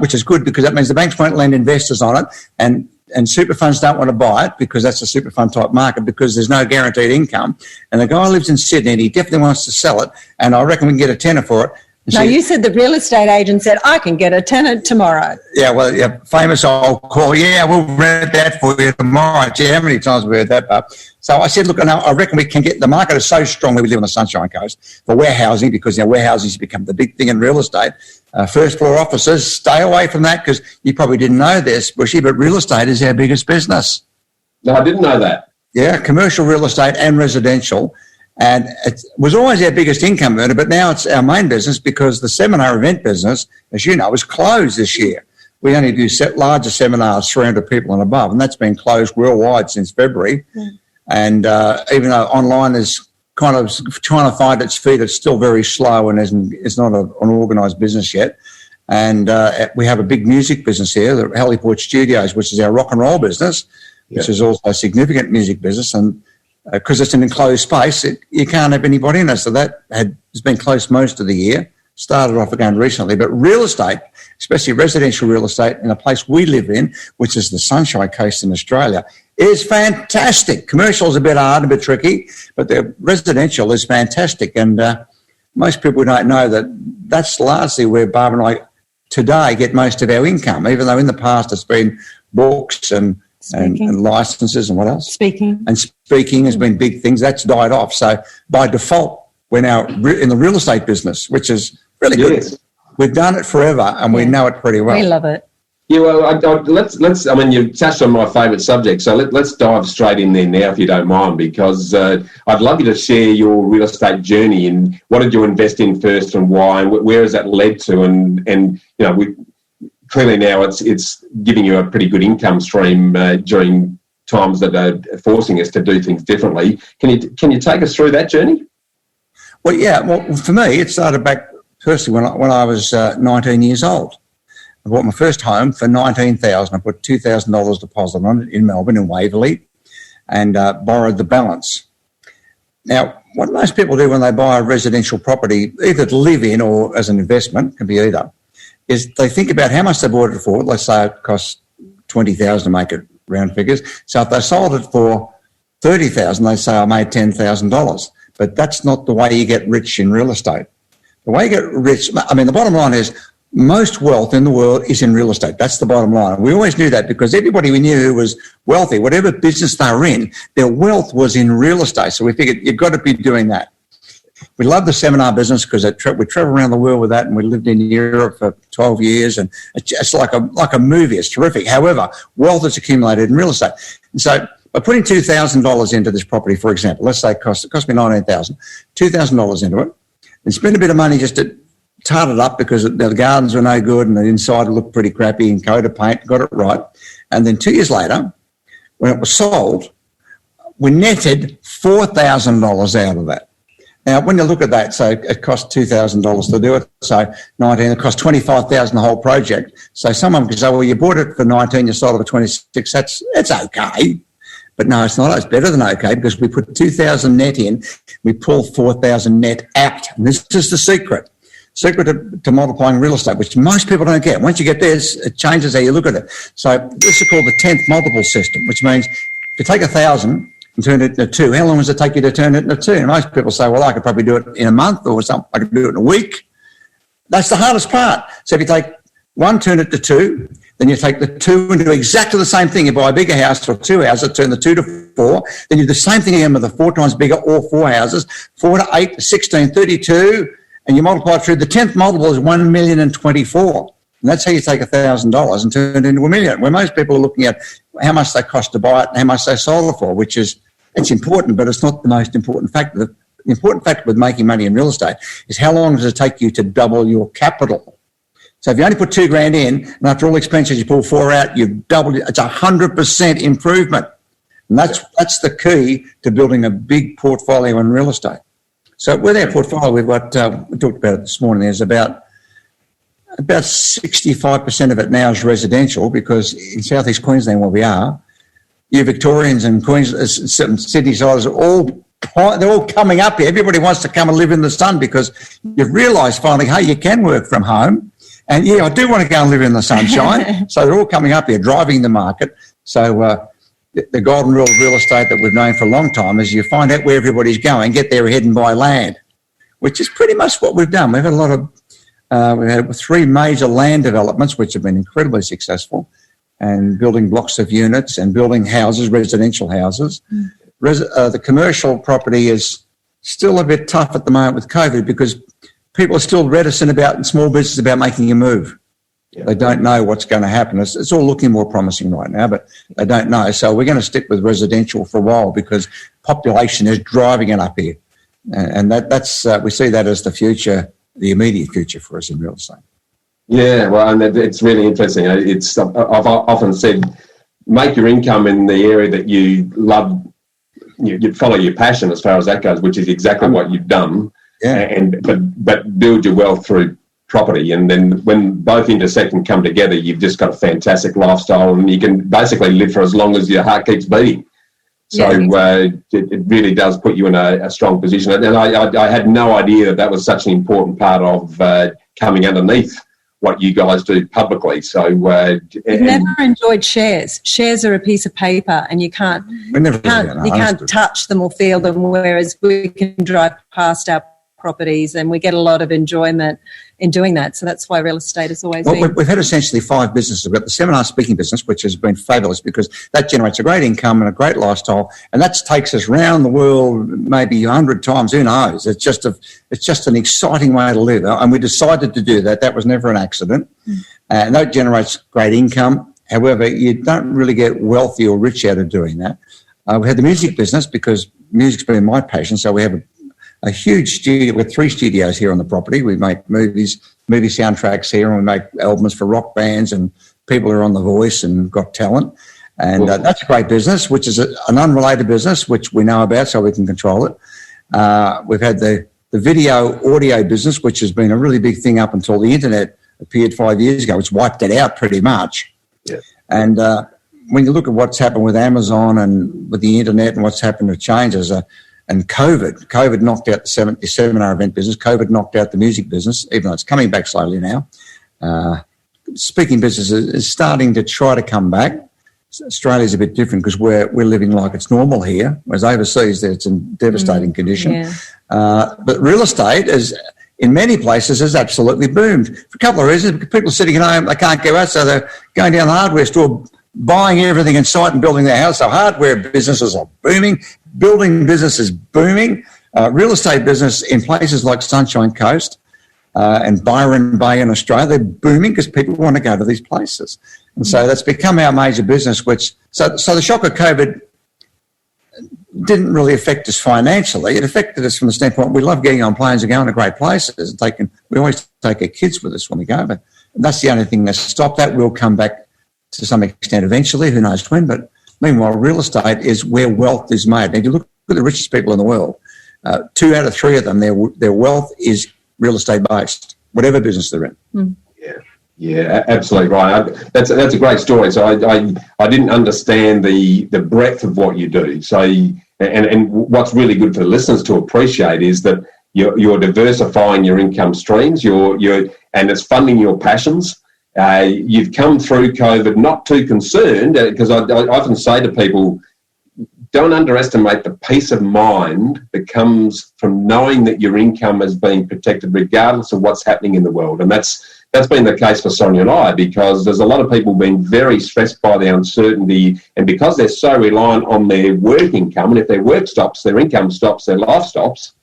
which is good because that means the banks won't lend investors on it, and super funds don't want to buy it because that's a super fund type market because there's no guaranteed income. And the guy lives in Sydney and he definitely wants to sell it, and I reckon we can get a tenant for it. No, you said the real estate agent said, I can get a tenant tomorrow. Yeah, well, yeah, famous old call. Yeah, we'll rent that for you tomorrow. Gee, how many times have we heard that, Bob? So I said, look, I reckon we can get, the market is so strong where we live on the Sunshine Coast for warehousing, because warehousing has become the big thing in real estate. First floor offices, stay away from that, because you probably didn't know this, Bushy, but real estate is our biggest business. No, I didn't know that. Yeah, commercial real estate and residential. And it was always our biggest income earner, but now it's our main business because the seminar event business, as you know, is closed this year. We only do larger seminars, 300 people and above, and that's been closed worldwide since February. Mm. And even though online is kind of trying to find its feet, it's still very slow and it's not an organised business yet. And we have a big music business here, the Heliport Studios, which is our rock and roll business, which is also a significant music business. And because it's an enclosed space, you can't have anybody in it. So that has been closed most of the year, started off again recently. But real estate, especially residential real estate in a place we live in, which is the Sunshine Coast in Australia, is fantastic. Commercial is a bit hard, a bit tricky, but the residential is fantastic. And most people don't know that that's largely where Barbara and I today get most of our income, even though in the past it's been books and licenses and what else? Speaking has been big things. That's died off. So by default, we're now in the real estate business, which is really good. We've done it forever and we know it pretty well. We love it. Yeah, well, let's. I mean, you've touched on my favourite subject, so let's dive straight in there now, if you don't mind, because I'd love you to share your real estate journey and what did you invest in first and why, and where has that led to, and we. Clearly now it's giving you a pretty good income stream during times that are forcing us to do things differently. Can you take us through that journey? Well, yeah. Well, for me, it started back personally when I was 19 years old. I bought my first home for $19,000. I put $2,000 deposit on it in Melbourne in Waverley, and borrowed the balance. Now, what most people do when they buy a residential property, either to live in or as an investment, can be either, is they think about how much they bought it for. Let's say it costs $20,000 to make it round figures. So if they sold it for $30,000, they say I made $10,000. But that's not the way you get rich in real estate. The way you get rich, I mean, the bottom line is most wealth in the world is in real estate. That's the bottom line. We always knew that because everybody we knew who was wealthy, whatever business they were in, their wealth was in real estate. So we figured you've got to be doing that. We love the seminar business because we travel around the world with that, and we lived in Europe for 12 years, and it's like a movie. It's terrific. However, wealth is accumulated in real estate. And so by putting $2,000 into this property, for example, let's say it cost me $19,000, $2,000 into it, and spend a bit of money just to tart it up because the gardens were no good and the inside looked pretty crappy, and coat of paint, got it right. And then 2 years later, when it was sold, we netted $4,000 out of that. Now, when you look at that, so it cost $2,000 to do it, so 19, it cost $25,000 the whole project. So someone could say, well, you bought it for 19, you sold it for 26, it's okay. But no, it's not. It's better than okay because we put 2,000 net in, we pull 4,000 net out. And this is the secret to multiplying real estate, which most people don't get. Once you get this, it changes how you look at it. So this is called the 10th multiple system, which means if you take 1,000 and turn it into 2, how long does it take you to turn it into 2? And most people say, well, I could probably do it in a month or something. I could do it in a week. That's the hardest part. So if you take 1, turn it to 2, then you take the 2 and do exactly the same thing. You buy a bigger house or 2 houses, turn the 2 to 4, then you do the same thing again with the 4 times bigger or 4 houses, 4 to 8, 16, 32, and you multiply it through. The 10th multiple is 1,024,000. And that's how you take $1,000 and turn it into $1 million. Where most people are looking at how much they cost to buy it and how much they sold it for, which is, it's important, but it's not the most important factor. The important factor with making money in real estate is how long does it take you to double your capital. So if you only put $2,000 in, and after all expenses you pull 4 out, you've doubled it. It's 100% improvement. And that's the key to building a big portfolio in real estate. So with our portfolio, we've got, we talked about it this morning, there's about 65% of it now is residential, because in southeast Queensland where we are, you Victorians and Sydney siders they're all coming up here. Everybody wants to come and live in the sun because you've realised finally, hey, you can work from home. And yeah, I do want to go and live in the sunshine. So they're all coming up here, driving the market. So the golden rule of real estate that we've known for a long time is you find out where everybody's going, get there ahead and buy land, which is pretty much what we've done. We've had a lot of, we've had 3 major land developments, which have been incredibly successful, and building blocks of units and building houses, residential houses. The commercial property is still a bit tough at the moment with COVID because people are still reticent about, in small business, about making a move. Yeah. They don't know what's going to happen. It's all looking more promising right now, but they don't know. So we're going to stick with residential for a while because population is driving it up here. And that's we see that as the future, the immediate future for us in real estate. Yeah, well, and it's really interesting. I've often said, make your income in the area that you love. You follow your passion as far as that goes, which is exactly what you've done. Yeah. But build your wealth through property, and then when both intersect and come together, you've just got a fantastic lifestyle, and you can basically live for as long as your heart keeps beating. So it really does put you in a strong position. And I had no idea that was such an important part of coming underneath what you guys do publicly. So you've never enjoyed shares. Shares are a piece of paper, and you can't touch them or feel them. Whereas we can drive past our properties, and we get a lot of enjoyment in doing that. So that's why real estate has always been. We've had essentially 5 businesses. We've got the seminar speaking business, which has been fabulous because that generates a great income and a great lifestyle, and that takes us around the world maybe 100 times. Who knows? It's just an exciting way to live, and we decided to do that. That was never an accident, and that generates great income. However, you don't really get wealthy or rich out of doing that. We had the music business because music's been my passion, so we have a huge studio with 3 studios here on the property. We make movie soundtracks here, and we make albums for rock bands and people who are on The Voice and Got Talent. And that's a great business, which is an unrelated business, which we know about so we can control it. We've had the video audio business, which has been a really big thing up until the internet appeared 5 years ago. It's wiped it out pretty much. Yeah. And when you look at what's happened with Amazon and with the internet and what's happened with changes, and COVID knocked out the seminar event business. COVID knocked out the music business, even though it's coming back slowly now. Speaking business is starting to try to come back. Australia's a bit different because we're living like it's normal here, whereas overseas it's in devastating condition. Yeah. But real estate is, in many places, has absolutely boomed for a couple of reasons. People are sitting at home, they can't go out, so they're going down the hardware store, buying everything in sight and building their house. So hardware businesses are booming. Building business is booming. Real estate business in places like Sunshine Coast and Byron Bay in Australia, they're booming because people want to go to these places. And so that's become our major business, so the shock of COVID didn't really affect us financially. It affected us from the standpoint we love getting on planes and going to great places. And we always take our kids with us when we go, but that's the only thing that stopped that. We'll come back to some extent eventually, who knows when, but meanwhile, real estate is where wealth is made. And if you look at the richest people in the world, 2 out of 3 of them, their wealth is real estate based, whatever business they're in. Yeah, absolutely right. That's a great story. So I didn't understand the breadth of what you do. So and what's really good for the listeners to appreciate is that you're diversifying your income streams. And it's funding your passions. You've come through COVID not too concerned, because I often say to people, don't underestimate the peace of mind that comes from knowing that your income is being protected regardless of what's happening in the world. And that's been the case for Sonia and I, because there's a lot of people being very stressed by the uncertainty, and because they're so reliant on their work income, and if their work stops, their income stops, their life stops,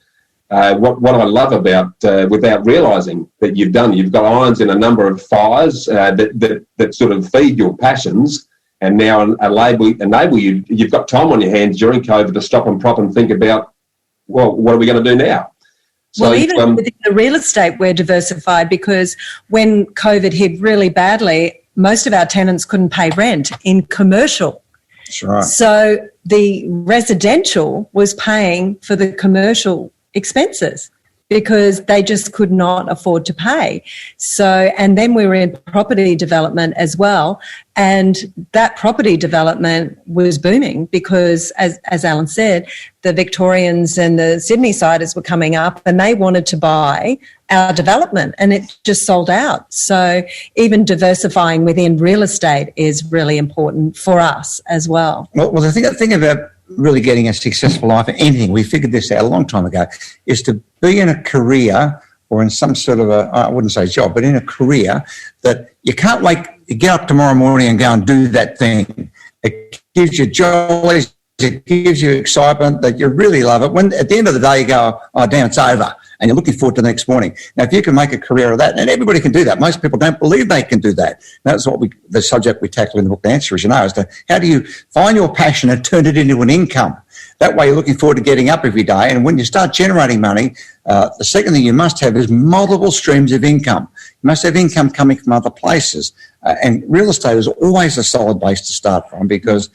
what I love about, without realising that you've got irons in a number of fires that sort of feed your passions, and now enable you. You've got time on your hands during COVID to stop and prop and think about, well, what are we going to do now? So, well, even within the real estate, we're diversified, because when COVID hit really badly, most of our tenants couldn't pay rent in commercial. That's right. So the residential was paying for the commercial expenses because they just could not afford to pay. So, and then we were in property development as well. And that property development was booming because, as Allan said, the Victorians and the Sydney-siders were coming up and they wanted to buy our development, and it just sold out. So even diversifying within real estate is really important for us as well. Well, the thing about really getting a successful life in anything, we figured this out a long time ago, is to be in a career or in some sort of I wouldn't say job, but in a career that you can't wait, you get up tomorrow morning and go and do that thing. It gives you joy, it gives you excitement, that you really love it. When at the end of the day you go, oh damn, it's over, and you're looking forward to the next morning. Now, if you can make a career of that, and everybody can do that. Most people don't believe they can do that. That's what the subject we tackle in the book, The Answer Is, as to how do you find your passion and turn it into an income. That way you're looking forward to getting up every day, and when you start generating money, the second thing you must have is multiple streams of income. You must have income coming from other places. And real estate is always a solid base to start from, because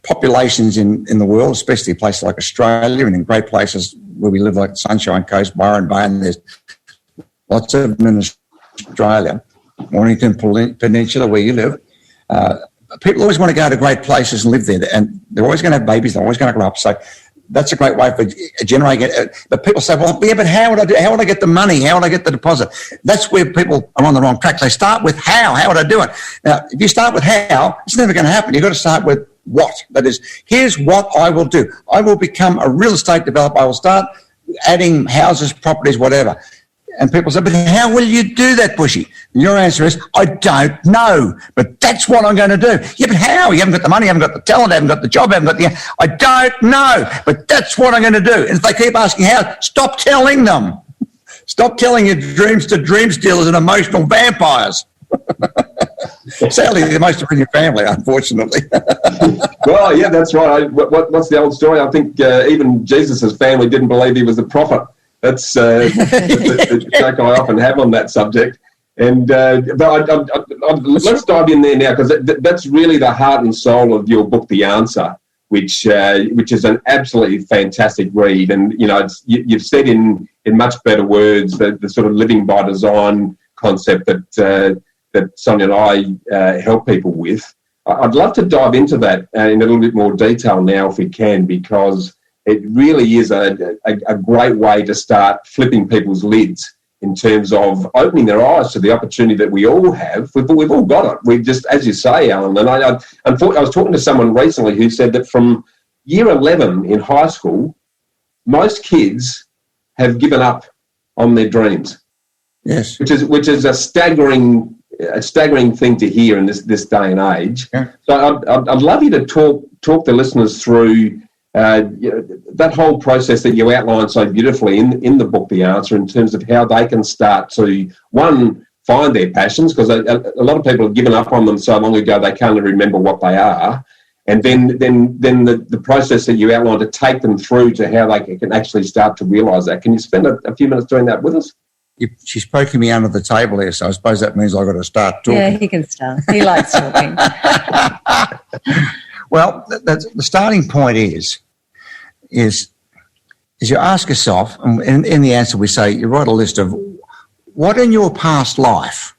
populations in the world, especially places like Australia and in great places where we live, like the Sunshine Coast, Byron Bay, and there's lots of them in Australia, Mornington Peninsula where you live, people always want to go to great places and live there, and they're always going to have babies, they're always going to grow up. So that's a great way for generating it. But people say, well, yeah, but how would I do? How would I get the money? How would I get the deposit? That's where people are on the wrong track. They start with how. How would I do it? Now, if you start with how, it's never going to happen. You've got to start with what. That is, here's what I will do. I will become a real estate developer. I will start adding houses, properties, whatever. And people say, but how will you do that, Bushy? And your answer is, I don't know, but that's what I'm going to do. Yeah, but how? You haven't got the money, you haven't got the talent, you haven't got the job, you haven't got the... I don't know, but that's what I'm going to do. And if they keep asking how, stop telling them. Stop telling your dreams to dream stealers and emotional vampires. Sadly, they're most in your family, unfortunately. Well, yeah, that's right. What's the old story? I think even Jesus' family didn't believe he was a prophet. That's the joke I often have on that subject. And but let's dive in there now, because that's really the heart and soul of your book, The Answer, which is an absolutely fantastic read. And you've said in much better words the sort of living by design concept that Sonia and I help people with. I'd love to dive into that in a little bit more detail now, if we can, because it really is a great way to start flipping people's lids in terms of opening their eyes to the opportunity that we all have. We've all got it. We've just, as you say, Allan, and I was talking to someone recently who said that from year 11 in high school, most kids have given up on their dreams. Yes, which is a staggering thing to hear in this day and age. Yeah. So I'd love you to talk the listeners through that whole process that you outlined so beautifully in the book, The Answer, in terms of how they can start to, one, find their passions, because a lot of people have given up on them so long ago they can't even remember what they are, and then the process that you outlined to take them through to how they can actually start to realise that. Can you spend a few minutes doing that with us? She's poking me under the table here, so I suppose that means I've got to start talking. Yeah, he can start. He likes talking. Well, that's, the starting point is you ask yourself, and in the answer we say, you write a list of what in your past life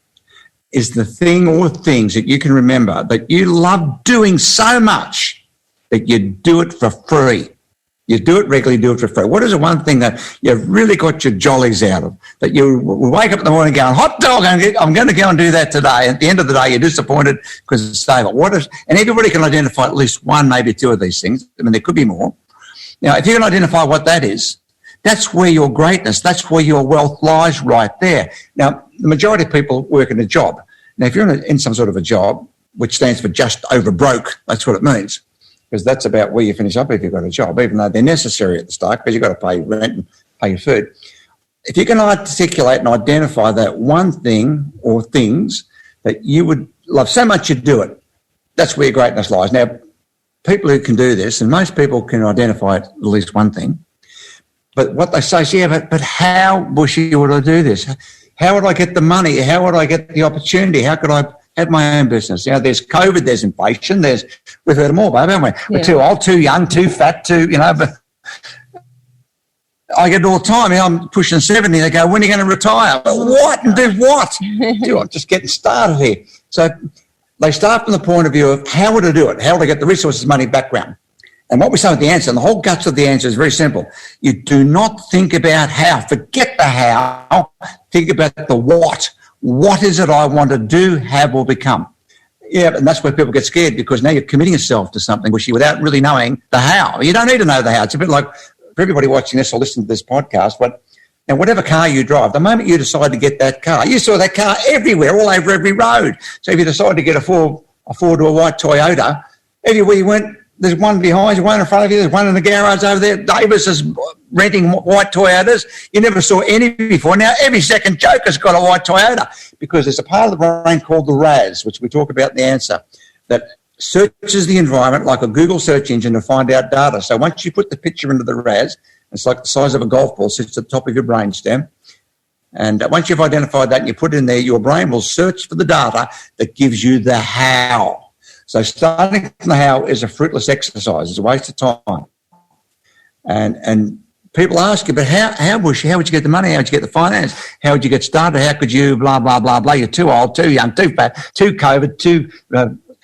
is the thing or things that you can remember that you love doing so much that you do it for free. You do it regularly, do it for free. What is the one thing that you've really got your jollies out of, that you wake up in the morning going, hot dog, I'm going to go and do that today. At the end of the day, you're disappointed because it's over. And everybody can identify at least one, maybe two of these things. I mean, there could be more. Now, if you can identify what that is, that's where your greatness, that's where your wealth lies right there. Now, the majority of people work in a job. Now, if you're in some sort of a job, which stands for just over broke, that's what it means. Because that's about where you finish up if you've got a job, even though they're necessary at the start, because you've got to pay rent and pay your food. If you can articulate and identify that one thing or things that you would love so much you'd do it, that's where your greatness lies. Now, people who can do this, and most people can identify at least one thing, but what they say is, yeah, but how, Bushy, would I do this? How would I get the money? How would I get the opportunity? How could I have my own business? You know, there's COVID, there's inflation, we've heard them all, babe, haven't we? Yeah. We're too old, too young, too fat, but I get it all the time. I'm pushing 70. They go, when are you going to retire? What? And do what? I'm just getting started here. So they start from the point of view of how would I do it? How would I get the resources, money, background? And what we say with the answer, and the whole guts of the answer is very simple. You do not think about how. Forget the how. Think about the what. What is it I want to do, have, or become? Yeah, and that's where people get scared, because now you're committing yourself to something without really knowing the how. You don't need to know the how. It's a bit like, for everybody watching this or listening to this podcast, and whatever car you drive, the moment you decide to get that car, you saw that car everywhere, all over every road. So if you decide to get a four-door white Toyota, everywhere you went, there's one behind you, one in front of you, there's one in the garage over there. Davis is renting white Toyotas. You never saw any before. Now every second joker's got a white Toyota, because there's a part of the brain called the RAS, which we talk about in the answer, that searches the environment like a Google search engine to find out data. So once you put the picture into the RAS, it's like the size of a golf ball, sits at the top of your brainstem. And once you've identified that and you put it in there, your brain will search for the data that gives you the how. So starting from the how is a fruitless exercise. It's a waste of time. And people ask you, but how would you get the money? How would you get the finance? How would you get started? How could you blah, blah, blah, blah? You're too old, too young, too fat, too COVID, too...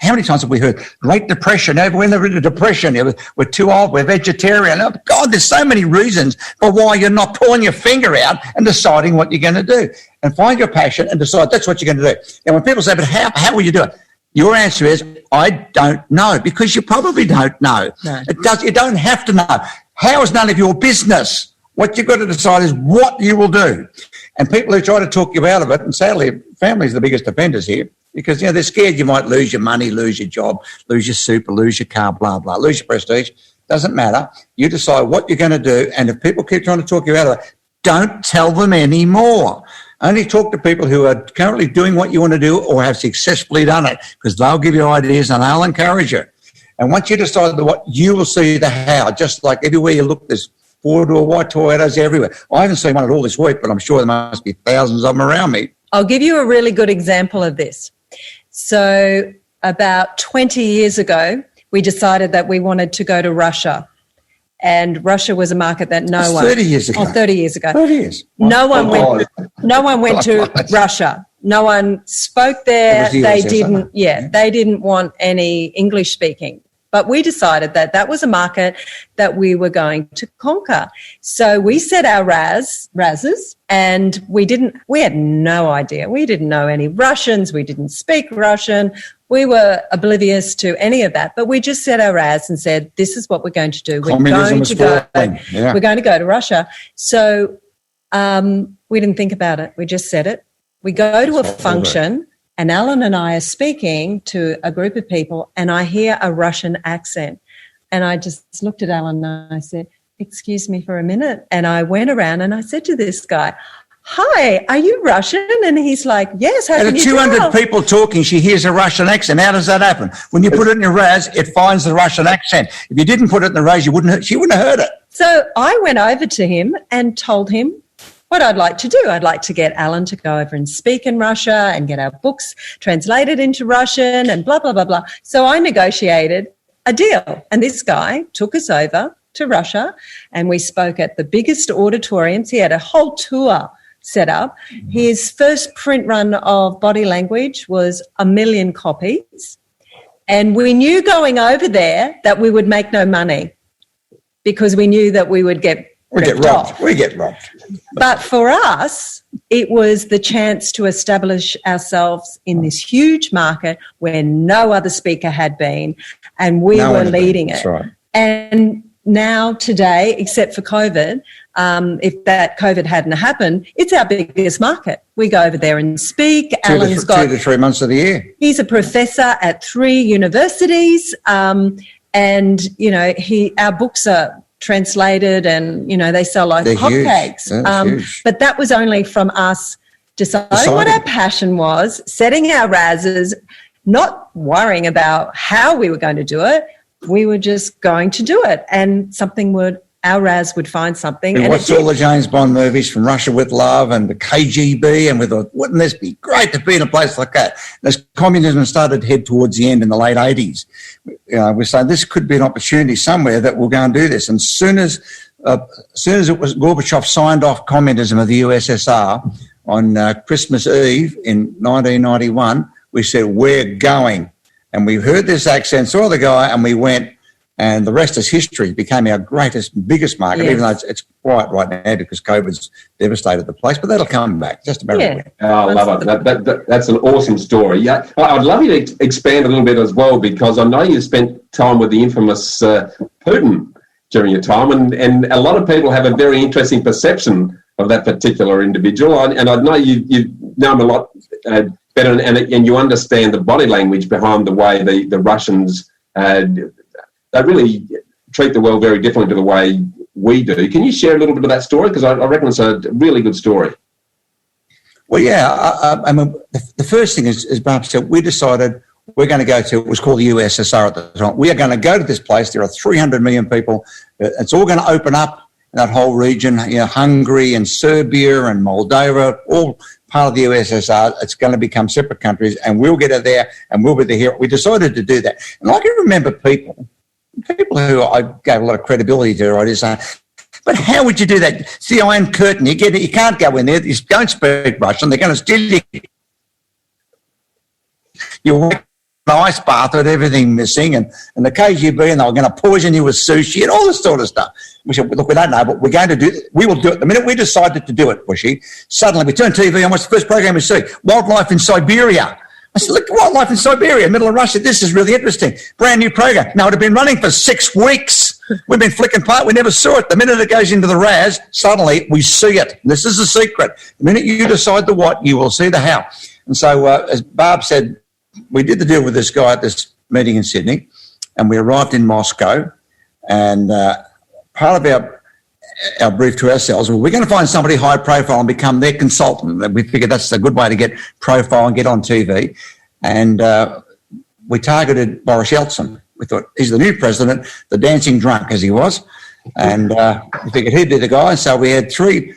how many times have we heard Great Depression? When they're in a depression, we're too old, we're vegetarian. Oh, God, there's so many reasons for why you're not pulling your finger out and deciding what you're going to do. And find your passion and decide that's what you're going to do. And when people say, but how will you do it? Your answer is, I don't know, because you probably don't know. No. You don't have to know. How is none of your business. What you've got to decide is what you will do. And people who try to talk you out of it, and sadly, families are the biggest offenders here, because, they're scared you might lose your money, lose your job, lose your super, lose your car, blah, blah, lose your prestige. Doesn't matter. You decide what you're going to do, and if people keep trying to talk you out of it, don't tell them anymore. Only talk to people who are currently doing what you want to do or have successfully done it, because they'll give you ideas and they'll encourage you. And once you decide the what, you will see the how. Just like everywhere you look, there's four-door white Toyotas everywhere. I haven't seen one at all this week, but I'm sure there must be thousands of them around me. I'll give you a really good example of this. So about 20 years ago, we decided that we wanted to go to Russia. And Russia was a market that no one... 30 years ago. 30 years ago. 30 years. No one went to Russia. No one spoke there. They didn't want any English speaking. But we decided that was a market that we were going to conquer. So we set our RASs, and we had no idea. We didn't know any Russians. We didn't speak Russian. We were oblivious to any of that. But we just set our RAS and said, this is what we're going to do. We're going to go to Russia. So we didn't think about it. We just said it. We go to a function, and Allan and I are speaking to a group of people, and I hear a Russian accent. And I just looked at Allan and I said, excuse me for a minute. And I went around and I said to this guy, hi, are you Russian? And he's like, yes, how can you tell? Out of 200 people talking, she hears a Russian accent. How does that happen? When you put it in your RAS, it finds the Russian accent. If you didn't put it in the RAS, she wouldn't have heard it. So I went over to him and told him what I'd like to do. I'd like to get Allan to go over and speak in Russia and get our books translated into Russian and blah, blah, blah, blah. So I negotiated a deal, and this guy took us over to Russia, and we spoke at the biggest auditoriums. He had a whole tour set up. His first print run of Body Language was 1 million copies, and we knew going over there that we would make no money because we knew that we would get robbed. We get robbed. But for us, it was the chance to establish ourselves in this huge market where no other speaker had been, and we were leading it. That's right. And now today, except for COVID, if that COVID hadn't happened, it's our biggest market. We go over there and speak. Allan's got 2 to 3 months of the year. He's a professor at 3 universities, and our books are translated, and, they sell like They're hotcakes. Huge. But that was only from us deciding what our passion was, setting our RASs, not worrying about how we were going to do it. We were just going to do it, and our RAS would find something. We watched all the James Bond movies, From Russia with Love and the KGB, and we thought, wouldn't this be great to be in a place like that? As communism started to head towards the end in the late 80s, we said this could be an opportunity somewhere that we'll go and do this. And as soon as it was Gorbachev signed off communism of the USSR on Christmas Eve in 1991, we said, we're going. And we heard this accent, saw the guy, and we went, and the rest is history. It became our biggest market, even though it's quiet right now because COVID's devastated the place, but that'll come back just about everywhere. Oh, I love it. That's an awesome story. Yeah, I'd love you to expand a little bit as well, because I know you spent time with the infamous Putin during your time, and a lot of people have a very interesting perception of that particular individual, and I know you know him a lot better, and you understand the body language behind the way the Russians they really treat the world very differently to the way we do. Can you share a little bit of that story? Because I reckon it's a really good story. Well, yeah. I mean, the first thing is, as Barb said, we decided we're going to go to, it was called the USSR at the time. We are going to go to this place. There are 300 million people. It's all going to open up in that whole region, Hungary and Serbia and Moldova, all part of the USSR. It's going to become separate countries, and we'll get it there, and we'll be the hero. We decided to do that. And I can remember people who I gave a lot of credibility to, I just say, but how would you do that? It's the Iron Curtain. You can't go in there. You don't speak Russian. They're going to steal you. You're in an ice bath with everything missing, and the KGB, and they were going to poison you with sushi and all this sort of stuff. We said, look, we don't know, but we're going to do it. We will do it. The minute we decided to do it, Bushy, suddenly we turned TV on. What's the first program we see? Wildlife in Siberia. I said, look, wildlife in Siberia, middle of Russia. This is really interesting. Brand new program. Now, it had been running for 6 weeks. We've been flicking part. We never saw it. The minute it goes into the RAS, suddenly we see it. This is the secret. The minute you decide the what, you will see the how. And so, as Barb said, we did the deal with this guy at this meeting in Sydney, and we arrived in Moscow. And part of our brief to ourselves, well, we're going to find somebody high profile and become their consultant. And we figured that's a good way to get profile and get on TV. And we targeted Boris Yeltsin. We thought, he's the new president, the dancing drunk as he was. And we figured he'd be the guy. So we had three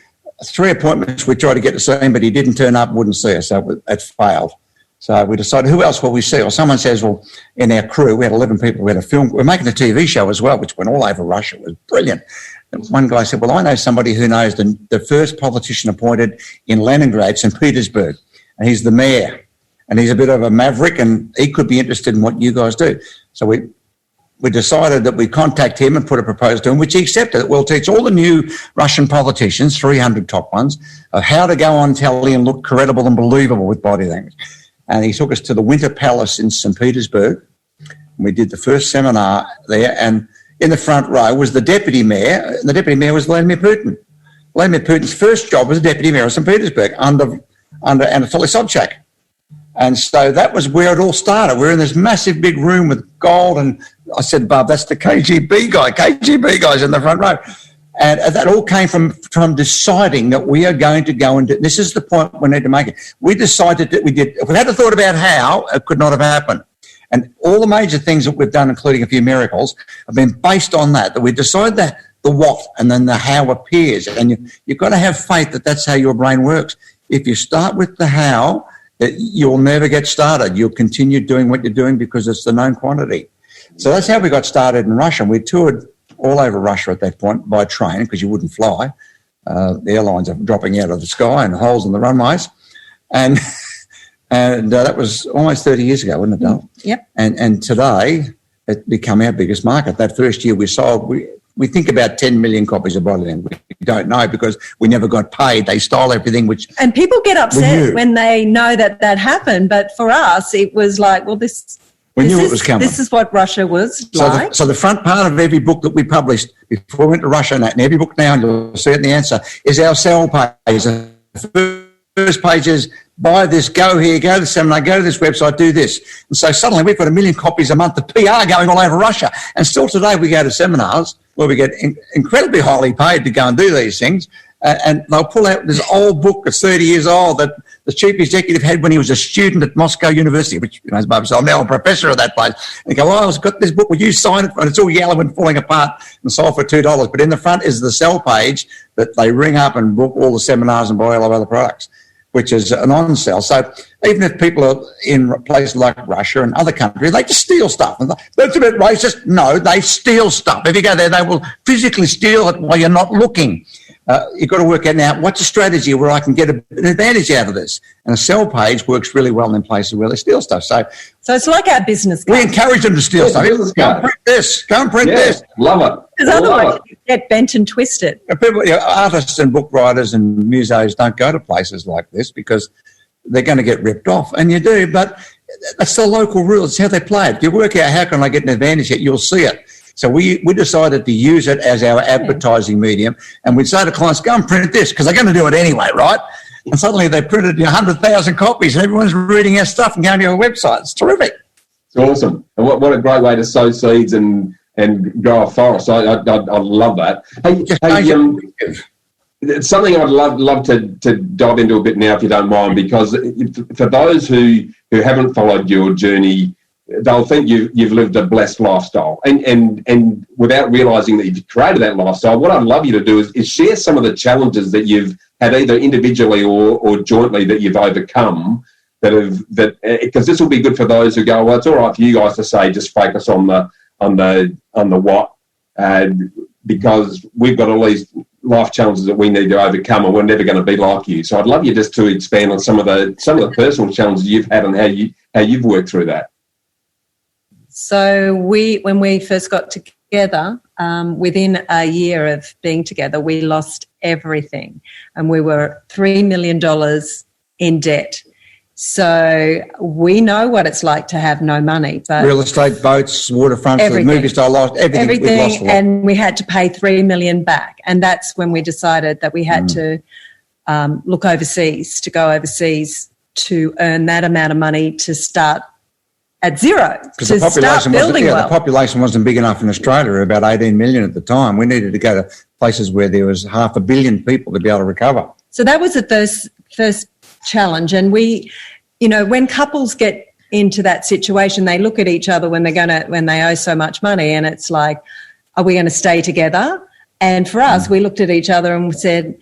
appointments. We tried to get to see him, but he didn't turn up, wouldn't see us. So it failed. So we decided, who else will we see? Or someone says, well, in our crew, we had 11 people. We had a film. We're making a TV show as well, which went all over Russia. It was brilliant. And one guy said, well, I know somebody who knows the first politician appointed in Leningrad, St. Petersburg, and he's the mayor. And he's a bit of a maverick, and he could be interested in what you guys do. So we decided that we'd contact him and put a proposal to him, which he accepted. We'll teach all the new Russian politicians, 300 top ones, of how to go on telly and look credible and believable with body language. And he took us to the Winter Palace in St. Petersburg. We did the first seminar there, and in the front row was the deputy mayor, and the deputy mayor was Vladimir Putin. Vladimir Putin's first job was deputy mayor of St. Petersburg under Anatoly Sobchak. And so that was where it all started. We're in this massive big room with gold, and I said, Bob, that's the KGB guy. KGB guy's in the front row. And that all came from deciding that we are going to go and do, this is the point we need to make it. We decided that we did, if we had to thought about how, it could not have happened. And all the major things that we've done, including a few miracles, have been based on that we decide the what and then the how appears. And you've got to have faith that that's how your brain works. If you start with the how, you'll never get started. You'll continue doing what you're doing because it's the known quantity. So that's how we got started in Russia. We toured all over Russia at that point by train because you wouldn't fly. The airlines are dropping out of the sky and holes in the runways. And that was almost 30 years ago, wasn't it, Dale? Yep. And today, it's become our biggest market. That first year we sold, we think about 10 million copies of Body Language. We don't know because we never got paid. They stole everything, and people get upset when they know that happened. But for us, it was like, well, we knew it was coming. This is what Russia was like. So the front part of every book that we published before we went to Russia, and every book now, and you'll see it in the answer, is our sell page. The first page is, buy this, go here, go to the seminar, go to this website, do this. And so suddenly we've got 1 million copies a month of PR going all over Russia. And still today we go to seminars where we get incredibly highly paid to go and do these things. And they'll pull out this old book that's 30 years old that the chief executive had when he was a student at Moscow University, which, as Barbara said, I'm now a professor of that place. And they go, I've got this book, would you sign it? And it's all yellow and falling apart and sold for $2. But in the front is the sell page that they ring up and book all the seminars and buy all of other products, which is an on-sell. So even if people are in places like Russia and other countries, they just steal stuff. And that's a bit racist. No, they steal stuff. If you go there, they will physically steal it while you're not looking. You've got to work out now, what's a strategy where I can get an advantage out of this? And a sell page works really well in places where they steal stuff. So it's like our business card. We encourage them to steal stuff. Go and print this. Go and print this. Love it. Because otherwise you get bent and twisted. People, artists and book writers and musos don't go to places like this because they're going to get ripped off. And you do, but that's the local rule. It's how they play it. If you work out how can I get an advantage here, you'll see it. So we decided to use it as our advertising medium, and we'd say to clients, go and print this, because they're going to do it anyway, right? And suddenly they printed 100,000 copies, and everyone's reading our stuff and going to our website. It's terrific. It's awesome. And what a great way to sow seeds and grow a forest. I love that. It's something I'd love to dive into a bit now, if you don't mind, because for those who haven't followed your journey, they'll think you've lived a blessed lifestyle, and without realising that you've created that lifestyle. What I'd love you to do is share some of the challenges that you've had, either individually or jointly, that you've overcome. Because this will be good for those who go, well, it's all right for you guys to say just focus on the what, because we've got all these life challenges that we need to overcome, and we're never going to be like you. So I'd love you just to expand on some of the personal challenges you've had and how you've worked through that. So when we first got together, within a year of being together, we lost everything, and we were $3 million in debt. So we know what it's like to have no money. But real estate, boats, waterfronts, movie star, lost everything. We've lost a lot. And we had to pay $3 million back, and that's when we decided that we had to look overseas, to go overseas to earn that amount of money to start at zero, because the population wasn't big enough in Australia, about 18 million at the time. We needed to go to places where there was 500 million people to be able to recover. So that was the first challenge. And we, when couples get into that situation, they look at each other when they owe so much money, and it's like, are we going to stay together? And for us, we looked at each other and said,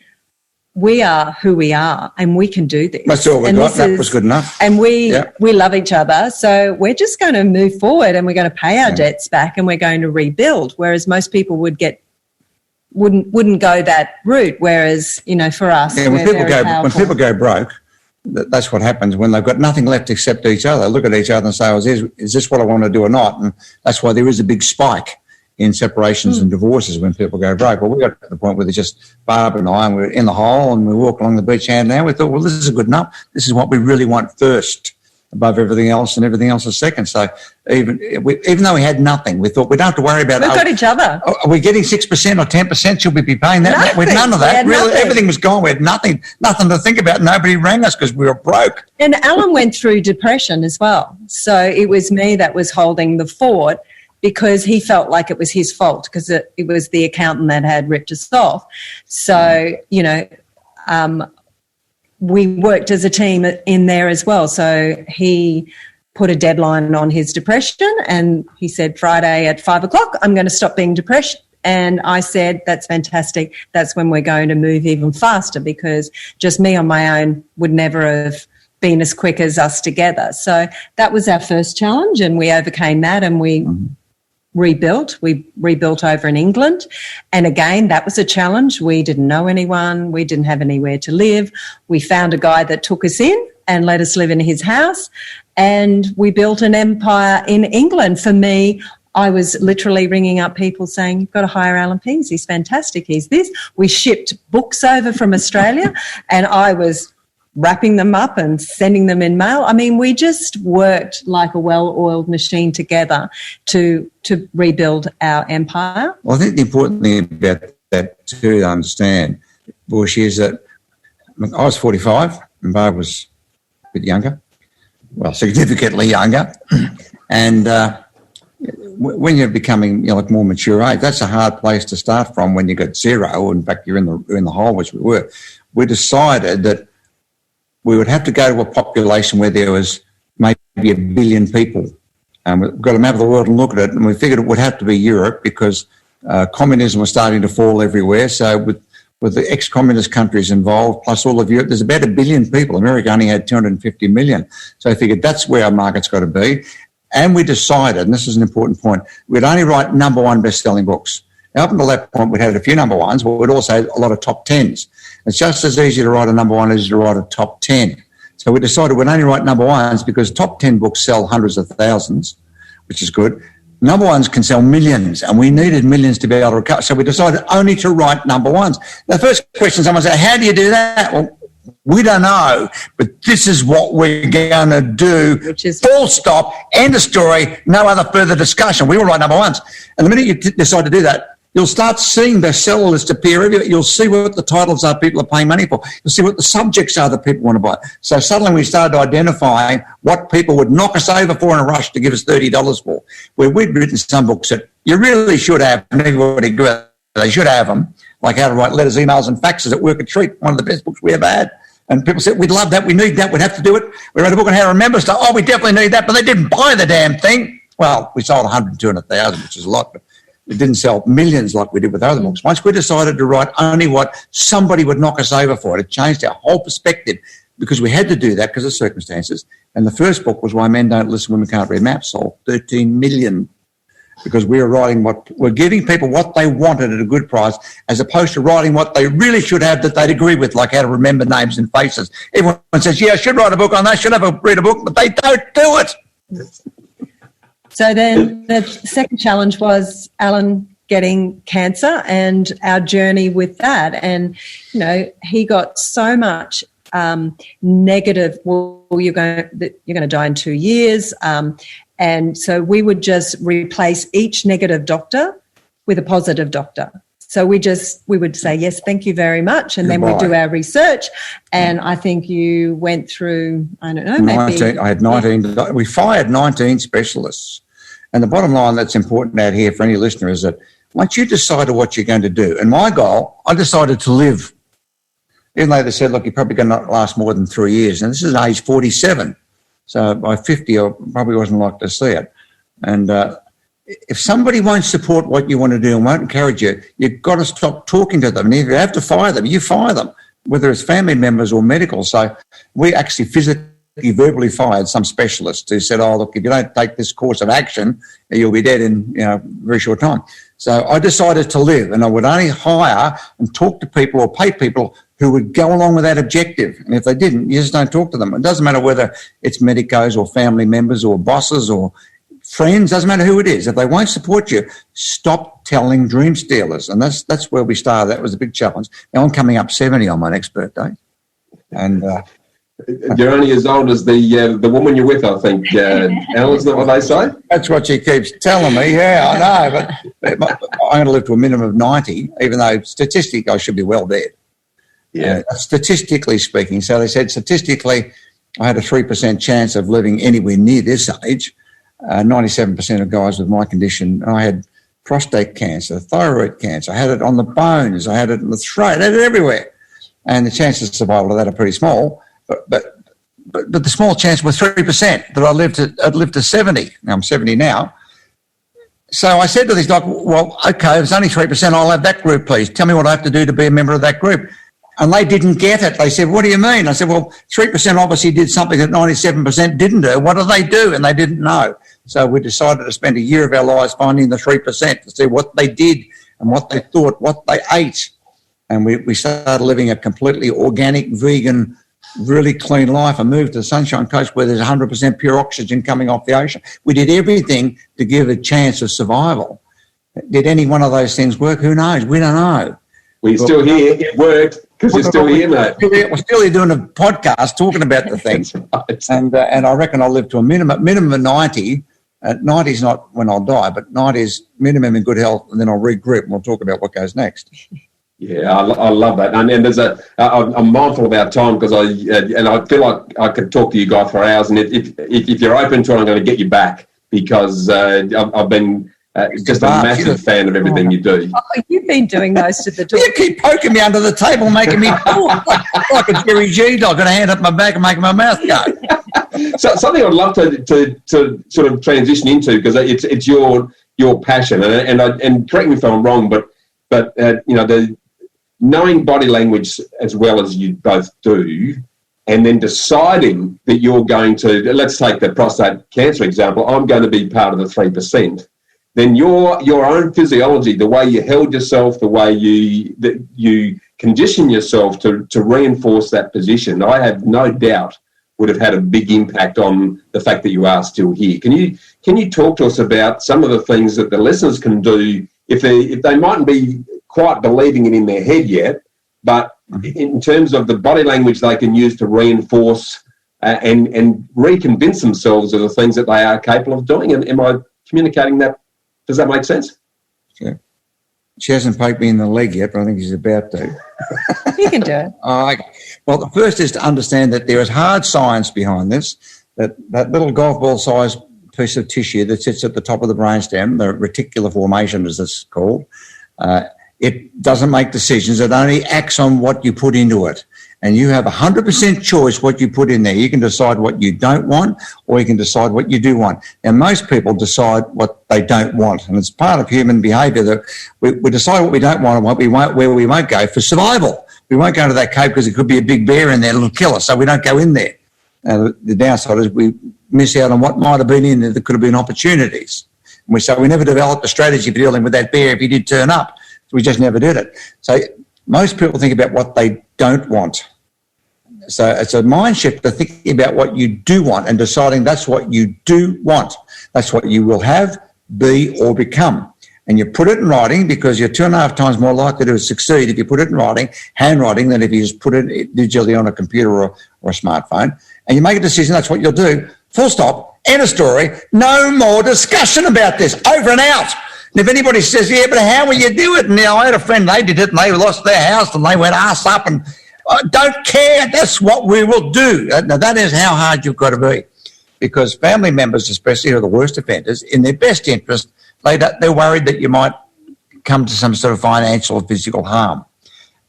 we are who we are, and we can do this. That's all we got. That was good enough. And we love each other, so we're just going to move forward, and we're going to pay our debts back, and we're going to rebuild. Whereas most people wouldn't go that route. Whereas for us, when people go broke, that's what happens when they've got nothing left except each other. They look at each other and say, "Is this what I want to do or not?" And that's why there is a big spike in separations and divorces when people go broke. Well, we got to the point where there's just Barb and I, and we're in the hole, and we walk along the beach hand now. We thought, well, this is good enough. This is what we really want first, above everything else, and everything else is second. So even though we had nothing, we thought we don't have to worry about it. We've got each other. Are we getting 6% or 10%? Should we be paying that? With none of that. Really, everything was gone. We had nothing to think about. Nobody rang us because we were broke. And Allan went through depression as well. So it was me that was holding the fort, because he felt like it was his fault, because it was the accountant that had ripped us off. So, we worked as a team in there as well. So he put a deadline on his depression, and he said, Friday at 5:00, I'm going to stop being depressed. And I said, that's fantastic. That's when we're going to move even faster, because just me on my own would never have been as quick as us together. So that was our first challenge, and we overcame that, and we rebuilt. We rebuilt over in England. And again, that was a challenge. We didn't know anyone. We didn't have anywhere to live. We found a guy that took us in and let us live in his house. And we built an empire in England. For me, I was literally ringing up people saying, you've got to hire Allan Pease. He's fantastic. He's this. We shipped books over from Australia, and I was wrapping them up and sending them in mail. I mean, we just worked like a well-oiled machine together to rebuild our empire. Well, I think the important thing about that too to understand, Bush, is that I was 45 and Barb was a bit younger, well, significantly younger, and when you're becoming like more mature age, that's a hard place to start from when you got zero. In fact, you're in the hole, which we were. We decided that we would have to go to a population where there was maybe 1 billion people. We've got a map of the world and look at it, and we figured it would have to be Europe because communism was starting to fall everywhere. So with the ex-communist countries involved, plus all of Europe, there's about 1 billion people. America only had 250 million. So I figured that's where our market's got to be. And we decided, and this is an important point, we'd only write number one best-selling books. Now, up until that point, we'd had a few number ones, but we'd also had a lot of top tens. It's just as easy to write a number one as to write a top 10. So we decided we'd only write number ones because top 10 books sell hundreds of thousands, which is good. Number ones can sell millions, and we needed millions to be able to recover. So we decided only to write number ones. The first question someone said, how do you do that? Well, we don't know, but this is what we're going to do. Which is full stop, end of story, no other further discussion. We will write number ones. And the minute you decide to do that, you'll start seeing bestseller lists appear everywhere. You'll see what the titles are people are paying money for. You'll see what the subjects are that people want to buy. So suddenly we started identifying what people would knock us over for in a rush to give us $30 for. Where we'd written some books that you really should have, and everybody agreed they should have them, like How to Write Letters, Emails and Faxes at Work a Treat, one of the best books we ever had. And people said, we'd love that, we need that, we'd have to do it. We wrote a book on how to remember stuff. Oh, we definitely need that, but they didn't buy the damn thing. Well, we sold 100, 200,000, which is a lot, but it didn't sell millions like we did with other books. Once we decided to write only what somebody would knock us over for, it changed our whole perspective because we had to do that because of circumstances. And the first book was Why Men Don't Listen, Women Can't Read Maps, sold 13 million because we were writing we're giving people what they wanted at a good price as opposed to writing what they really should have that they'd agree with, like how to remember names and faces. Everyone says, yeah, I should write a book on that, read a book, but they don't do it. So then the second challenge was Allan getting cancer and our journey with that. And, he got so much negative, well, you're going to die in 2 years. And so we would just replace each negative doctor with a positive doctor. So we would say, yes, thank you very much. And then we'd do our research. And I think you went through, I don't know, maybe. 19, I had 19. We fired 19 specialists. And the bottom line that's important out here for any listener is that once you decided what you're going to do, and my goal, I decided to live. Even though they said, look, you're probably going to not last more than 3 years. And this is age 47. So by 50, I probably wasn't like to see it. And if somebody won't support what you want to do and won't encourage you, you've got to stop talking to them. And if you have to fire them, you fire them, whether it's family members or medical. So we actually physically, verbally fired some specialists who said, oh, look, if you don't take this course of action, you'll be dead in a very short time. So I decided to live, and I would only hire and talk to people or pay people who would go along with that objective. And if they didn't, you just don't talk to them. It doesn't matter whether it's medicos or family members or bosses or friends, doesn't matter who it is. If they won't support you, stop telling dream stealers. And that's where we started. That was a big challenge. Now I'm coming up 70 on my next birthday. And you're only as old as the woman you're with, I think. Al, isn't that what they say? That's what she keeps telling me. Yeah, I know. But I'm going to live to a minimum of 90, even though statistically I should be well dead. Yeah. Statistically speaking. So they said statistically I had a 3% chance of living anywhere near this age. 97% of guys with my condition, I had prostate cancer, thyroid cancer. I had it on the bones. I had it in the throat. I had it everywhere. And the chances of survival of that are pretty small. But the small chance was 3% that I'd live to 70. Now I'm 70 now. So I said to these doctors, well, okay, if it's only 3%, I'll have that group, please. Tell me what I have to do to be a member of that group. And they didn't get it. They said, what do you mean? I said, well, 3% obviously did something that 97% didn't do. What do they do? And they didn't know. So we decided to spend a year of our lives finding the 3% to see what they did and what they thought, what they ate. And we started living a completely organic, vegan, really clean life and moved to the Sunshine Coast where there's 100% pure oxygen coming off the ocean. We did everything to give a chance of survival. Did any one of those things work? Who knows? We don't know. We're still here. It worked because you're still here, mate. We're still here doing a podcast talking about the things. Right. And I reckon I'll live to a minimum of 90. 90 is not when I'll die, but 90 is minimum in good health, and then I'll regroup and we'll talk about what goes next. Yeah, I love that. And there's I'm mindful about time because I feel like I could talk to you guys for hours. And if you're open to it, I'm going to get you back because I've been just a massive fan of everything you do. Oh, you've been doing most of the talk. You keep poking me under the table, making me like a Jerry G dog, got a hand up my back and making my mouth go. So something I'd love to sort of transition into, because it's your passion, and correct me if I'm wrong, but the knowing body language as well as you both do, and then deciding that you're going to, let's take the prostate cancer example, I'm going to be part of the 3%. Then your own physiology, the way you held yourself, the way you condition yourself to reinforce that position, I have no doubt would have had a big impact on the fact that you are still here. Can you talk to us about some of the things that the listeners can do if they mightn't be quite believing it in their head yet, but in terms of the body language they can use to reinforce and reconvince themselves of the things that they are capable of doing? And am I communicating that? Does that make sense? Yeah. She hasn't poked me in the leg yet, but I think she's about to. You can do it. Okay. Well, the first is to understand that there is hard science behind this, that little golf ball sized piece of tissue that sits at the top of the brainstem, the reticular formation as it's called, it doesn't make decisions. It only acts on what you put into it. And you have 100% choice what you put in there. You can decide what you don't want, or you can decide what you do want. Now, most people decide what they don't want, and it's part of human behaviour that we decide what we don't want and where we won't go for survival. We won't go to that cave because it could be a big bear in there that'll kill us, so we don't go in there. The downside is we miss out on what might have been in there that could have been opportunities. And we never developed a strategy for dealing with that bear if he did turn up. So we just never did it. So most people think about what they don't want. So it's a mind shift to thinking about what you do want and deciding that's what you do want. That's what you will have, be, or become. And you put it in writing because you're 2.5 times more likely to succeed if you put it in writing, handwriting, than if you just put it digitally on a computer or a smartphone. And you make a decision, that's what you'll do. Full stop, end of story, no more discussion about this, over and out. And if anybody says, yeah, but how will you do it? And I had a friend, they did it and they lost their house and they went arse up and I don't care. That's what we will do. Now, that is how hard you've got to be, because family members, especially, are the worst offenders. In their best interest, they're worried that you might come to some sort of financial or physical harm.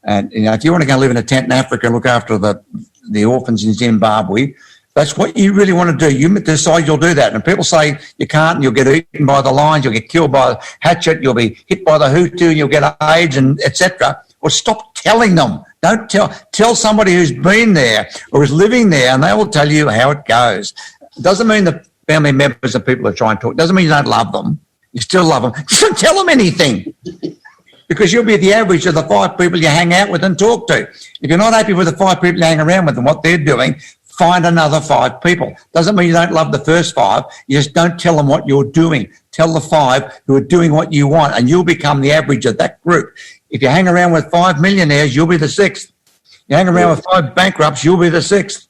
And, if you want to go live in a tent in Africa and look after the orphans in Zimbabwe, that's what you really want to do. You decide you'll do that. And people say you can't, and you'll get eaten by the lions, you'll get killed by the hatchet, you'll be hit by the Hutu, and you'll get AIDS, and etc. Well, stop telling them. Don't tell somebody who's been there or is living there, and they will tell you how it goes. It doesn't mean the family members of people are trying to talk. It doesn't mean you don't love them. You still love them. Just don't tell them anything, because you'll be the average of the 5 people you hang out with and talk to. If you're not happy with the 5 people you hang around with and what they're doing, find another 5 people. Doesn't mean you don't love the first 5. You just don't tell them what you're doing. Tell the 5 who are doing what you want, and you'll become the average of that group. If you hang around with 5 millionaires, you'll be the 6th. You hang around with 5 bankrupts, you'll be the 6th.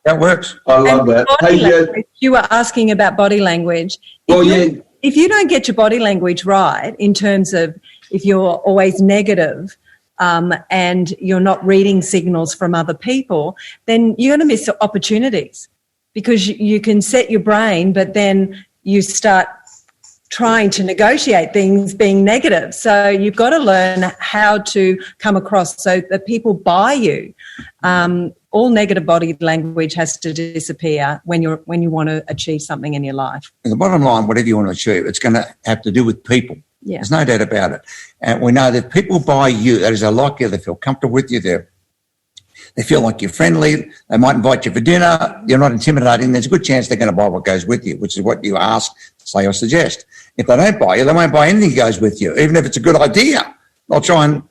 That works. I love that. Hey, you were asking about body language. If you don't get your body language right, in terms of if you're always negative and you're not reading signals from other people, then you're going to miss opportunities, because you can set your brain, but then you start trying to negotiate things being negative. So you've got to learn how to come across so that people buy you. All negative body language has to disappear when you want to achieve something in your life. And the bottom line, whatever you want to achieve, it's going to have to do with people. Yeah. There's no doubt about it. And we know that people buy you. That is, they like you, they feel comfortable with you, they feel like you're friendly, they might invite you for dinner, you're not intimidating, there's a good chance they're going to buy what goes with you, which is what you ask, say or suggest. If they don't buy you, they won't buy anything that goes with you, even if it's a good idea. They'll try and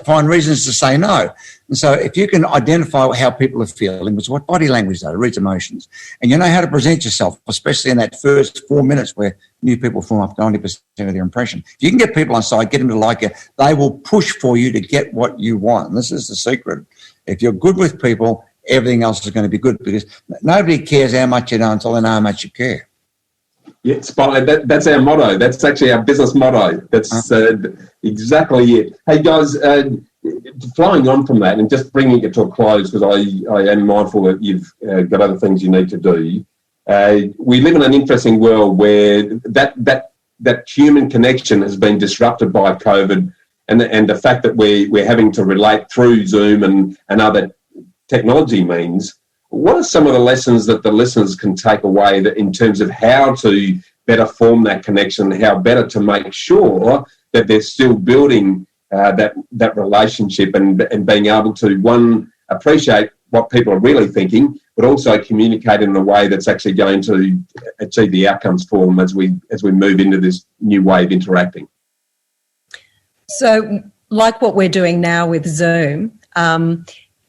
find reasons to say no. And so if you can identify how people are feeling, which is what body language does, it reads emotions, and you know how to present yourself, especially in that first 4 minutes where new people form up to 90% of their impression. If you can get people on side, get them to like you, they will push for you to get what you want. And this is the secret. If you're good with people, everything else is going to be good, because nobody cares how much you know until they know how much you care. Yeah, that's our motto. That's actually our business motto. That's exactly it. Hey, guys, flowing on from that and just bringing it to a close, because I am mindful that you've got other things you need to do. we live in an interesting world where that human connection has been disrupted by COVID, and the fact that we're having to relate through Zoom and other technology means. What are some of the lessons that the listeners can take away that in terms of how to better form that connection, how better to make sure that they're still building that relationship and being able to, one, appreciate what people are really thinking, but also communicate in a way that's actually going to achieve the outcomes for them as we move into this new way of interacting? So, like what we're doing now with Zoom,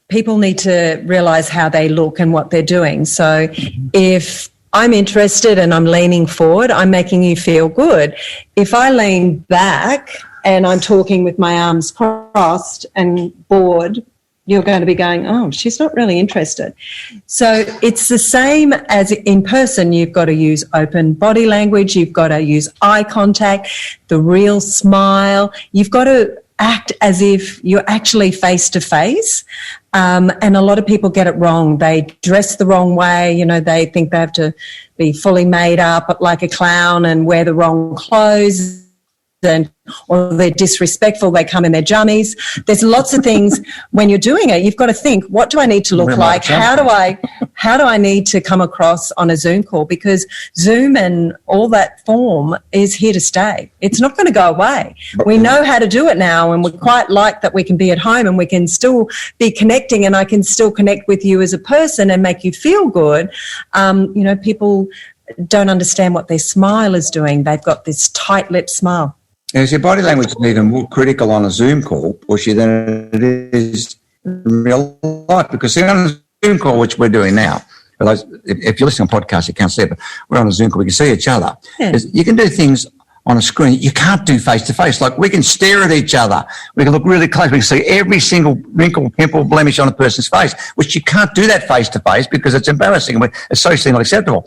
people need to realise how they look and what they're doing. So if I'm interested and I'm leaning forward, I'm making you feel good. If I lean back and I'm talking with my arms crossed and bored, you're going to be going, oh, she's not really interested. So it's the same as in person. You've got to use open body language. You've got to use eye contact, the real smile. You've got to act as if you're actually face-to-face. And a lot of people get it wrong. They dress the wrong way. You know, they think they have to be fully made up like a clown and wear the wrong clothes, or they're disrespectful, they come in their jammies. There's lots of things when you're doing it. You've got to think, what do I need to look like? How do I need to come across on a Zoom call? Because Zoom and all that form is here to stay. It's not going to go away. We know how to do it now, and we quite like that we can be at home and we can still be connecting, and I can still connect with you as a person and make you feel good. You know, people don't understand what their smile is doing. They've got this tight-lipped smile. Is your body language is even more critical on a Zoom call, Bushy, than it is in real life? Because see, on a Zoom call, which we're doing now, if you're listening on podcasts, you can't see it, but we're on a Zoom call, we can see each other. Yeah. You can do things on a screen you can't do face-to-face. Like, we can stare at each other. We can look really close. We can see every single wrinkle, pimple, blemish on a person's face, which you can't do that face-to-face because it's embarrassing. It's socially not acceptable.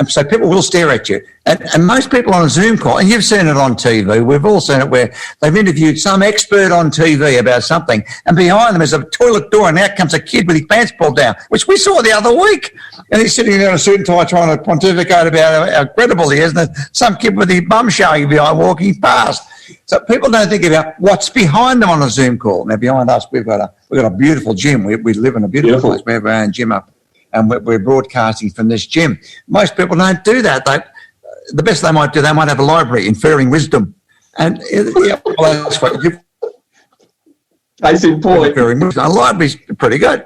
So people will stare at you. And most people on a Zoom call, and you've seen it on TV, we've all seen it, where they've interviewed some expert on TV about something, and behind them is a toilet door, and out comes a kid with his pants pulled down, which we saw the other week. And he's sitting there in a suit and tie trying to pontificate about how credible he is, and there's some kid with his bum showing behind walking past. So people don't think about what's behind them on a Zoom call. Now, behind us, we've got a beautiful gym. We live in a beautiful place. We have our own gym up, and we're broadcasting from this gym. Most people don't do that. The best they might do, they might have a library, inferring wisdom. And well, that's what you. Case in point. A library's pretty good.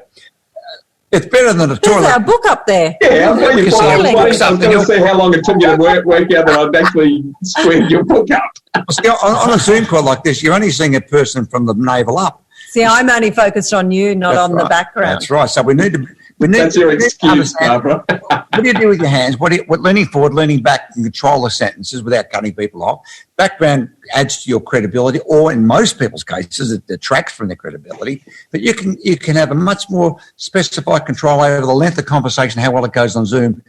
It's better than a toilet. There's our book up there. Yeah, I'll tell you I'm going to see how long it took you to work out that I've actually squared your book up. See, on a Zoom call like this, you're only seeing a person from the navel up. See, I'm only focused on you, not That's on right. the background. That's right. So we need to. That's your excuse, Barbara. What do you do with your hands? What leaning forward, leaning back, and control the sentences without cutting people off. Background adds to your credibility, or in most people's cases, it detracts from their credibility. But you can have a much more specified control over the length of conversation, how well it goes on Zoom,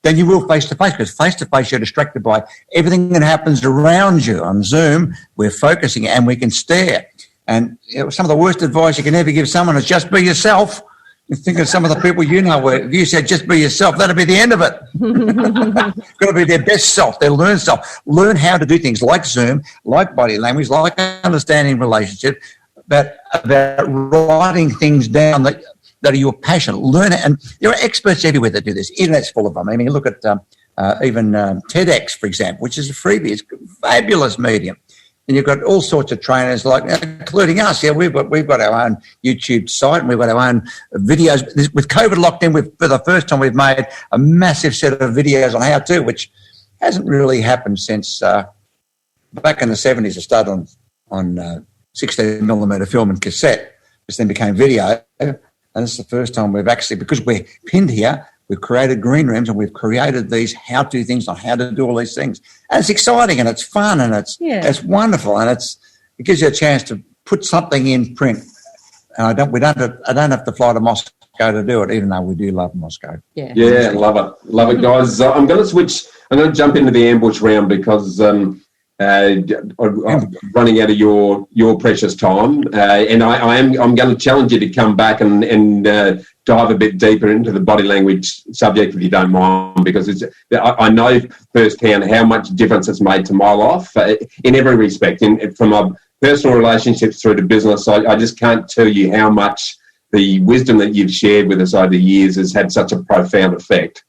than you will face-to-face, because face-to-face you're distracted by everything that happens around you. On Zoom, we're focusing and we can stare. And some of the worst advice you can ever give someone is just be yourself. You think of some of the people you know where if you said just be yourself, that'd be the end of it. Got to be their best self, their learned self. Learn how to do things like Zoom, like body language, like understanding relationship, about writing things down that are your passion. Learn it. And there are experts everywhere that do this. Internet's full of them. I mean, look at even TEDx, for example, which is a freebie. It's a fabulous medium. And you've got all sorts of trainers, like including us. Yeah, we've got our own YouTube site, and we've got our own videos. With COVID locked in, for the first time, we've made a massive set of videos on how to, which hasn't really happened since back in the 70s. It started on 16mm film and cassette, which then became video. And it's the first time we've actually, because we're pinned here, we've created green rooms and we've created these how-to things on how to do all these things. And it's exciting and it's fun and it's wonderful, and it gives you a chance to put something in print. And I don't have to fly to Moscow to do it, even though we do love Moscow. Yeah, love it, guys. I'm going to jump into the ambush round because running out of your precious time, and I'm going to challenge you to come back and dive a bit deeper into the body language subject, if you don't mind, because I know firsthand how much difference it's made to my life in every respect, from my personal relationships through to business. I just can't tell you how much the wisdom that you've shared with us over the years has had such a profound effect.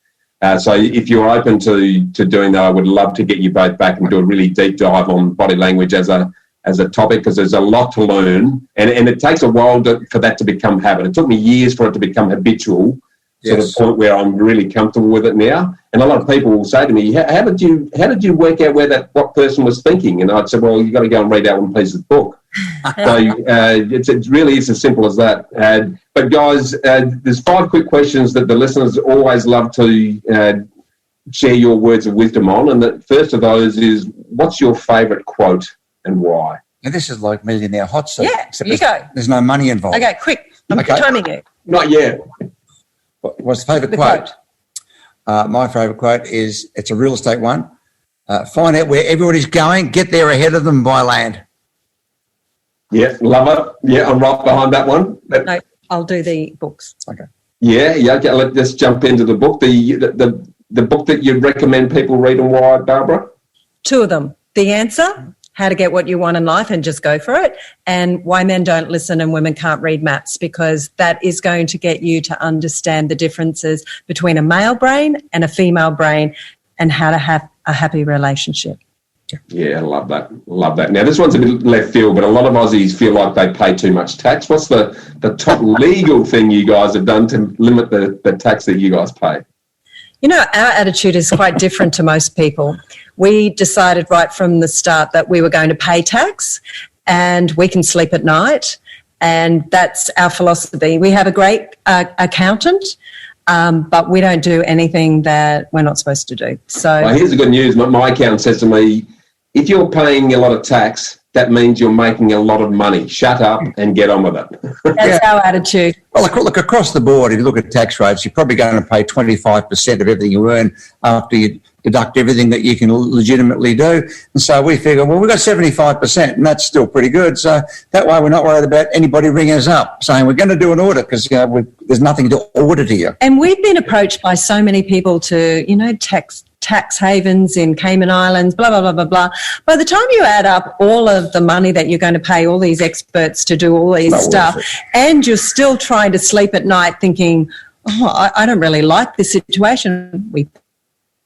So if you're open to doing that, I would love to get you both back and do a really deep dive on body language as a topic, because there's a lot to learn, and it takes a while for that to become habit. It took me years for it to become habitual, to the point where I'm really comfortable with it now. And a lot of people will say to me, how did you work out what person was thinking? And I'd say, well, you've got to go and read Allan Pease's book. So it really is as simple as that. But guys, there's 5 quick questions that the listeners always love to share your words of wisdom on. And the first of those is, what's your favourite quote and why? Now, this is like Millionaire Hot Seat. Yeah, you go. There's no money involved. Okay, quick. I'm timing you. Not yet. What's the favourite quote? My favourite quote is, it's a real estate one. Find out where everybody's going, get there ahead of them, buy land. Yeah, love it. Yeah, I'm right behind that one. No, I'll do the books. Okay. Yeah. Okay, let's jump into the book. The book that you'd recommend people read, and why, Barbara? 2 of them. The Answer, How to Get What You Want in Life and Just Go For It, and Why Men Don't Listen and Women Can't Read Maths, because that is going to get you to understand the differences between a male brain and a female brain, and how to have a happy relationship. Yeah, I love that. Love that. Now, this one's a bit left field, but a lot of Aussies feel like they pay too much tax. What's the top legal thing you guys have done to limit the tax that you guys pay? You know, our attitude is quite different to most people. We decided right from the start that we were going to pay tax, and we can sleep at night, and that's our philosophy. We have a great accountant, but we don't do anything that we're not supposed to do. So, well, here's the good news. My accountant says to me, if you're paying a lot of tax, that means you're making a lot of money. Shut up and get on with it. That's our attitude. Well, look, across the board, if you look at tax rates, you're probably going to pay 25% of everything you earn after you deduct everything that you can legitimately do. And so we figure, well, we've got 75%, and that's still pretty good. So that way we're not worried about anybody ringing us up saying we're going to do an audit, because there's nothing to audit here. And we've been approached by so many people to, tax havens in Cayman Islands, blah, blah, blah, blah, blah. By the time you add up all of the money that you're going to pay all these experts to do all these stuff, and you're still trying to sleep at night thinking, I don't really like this situation, we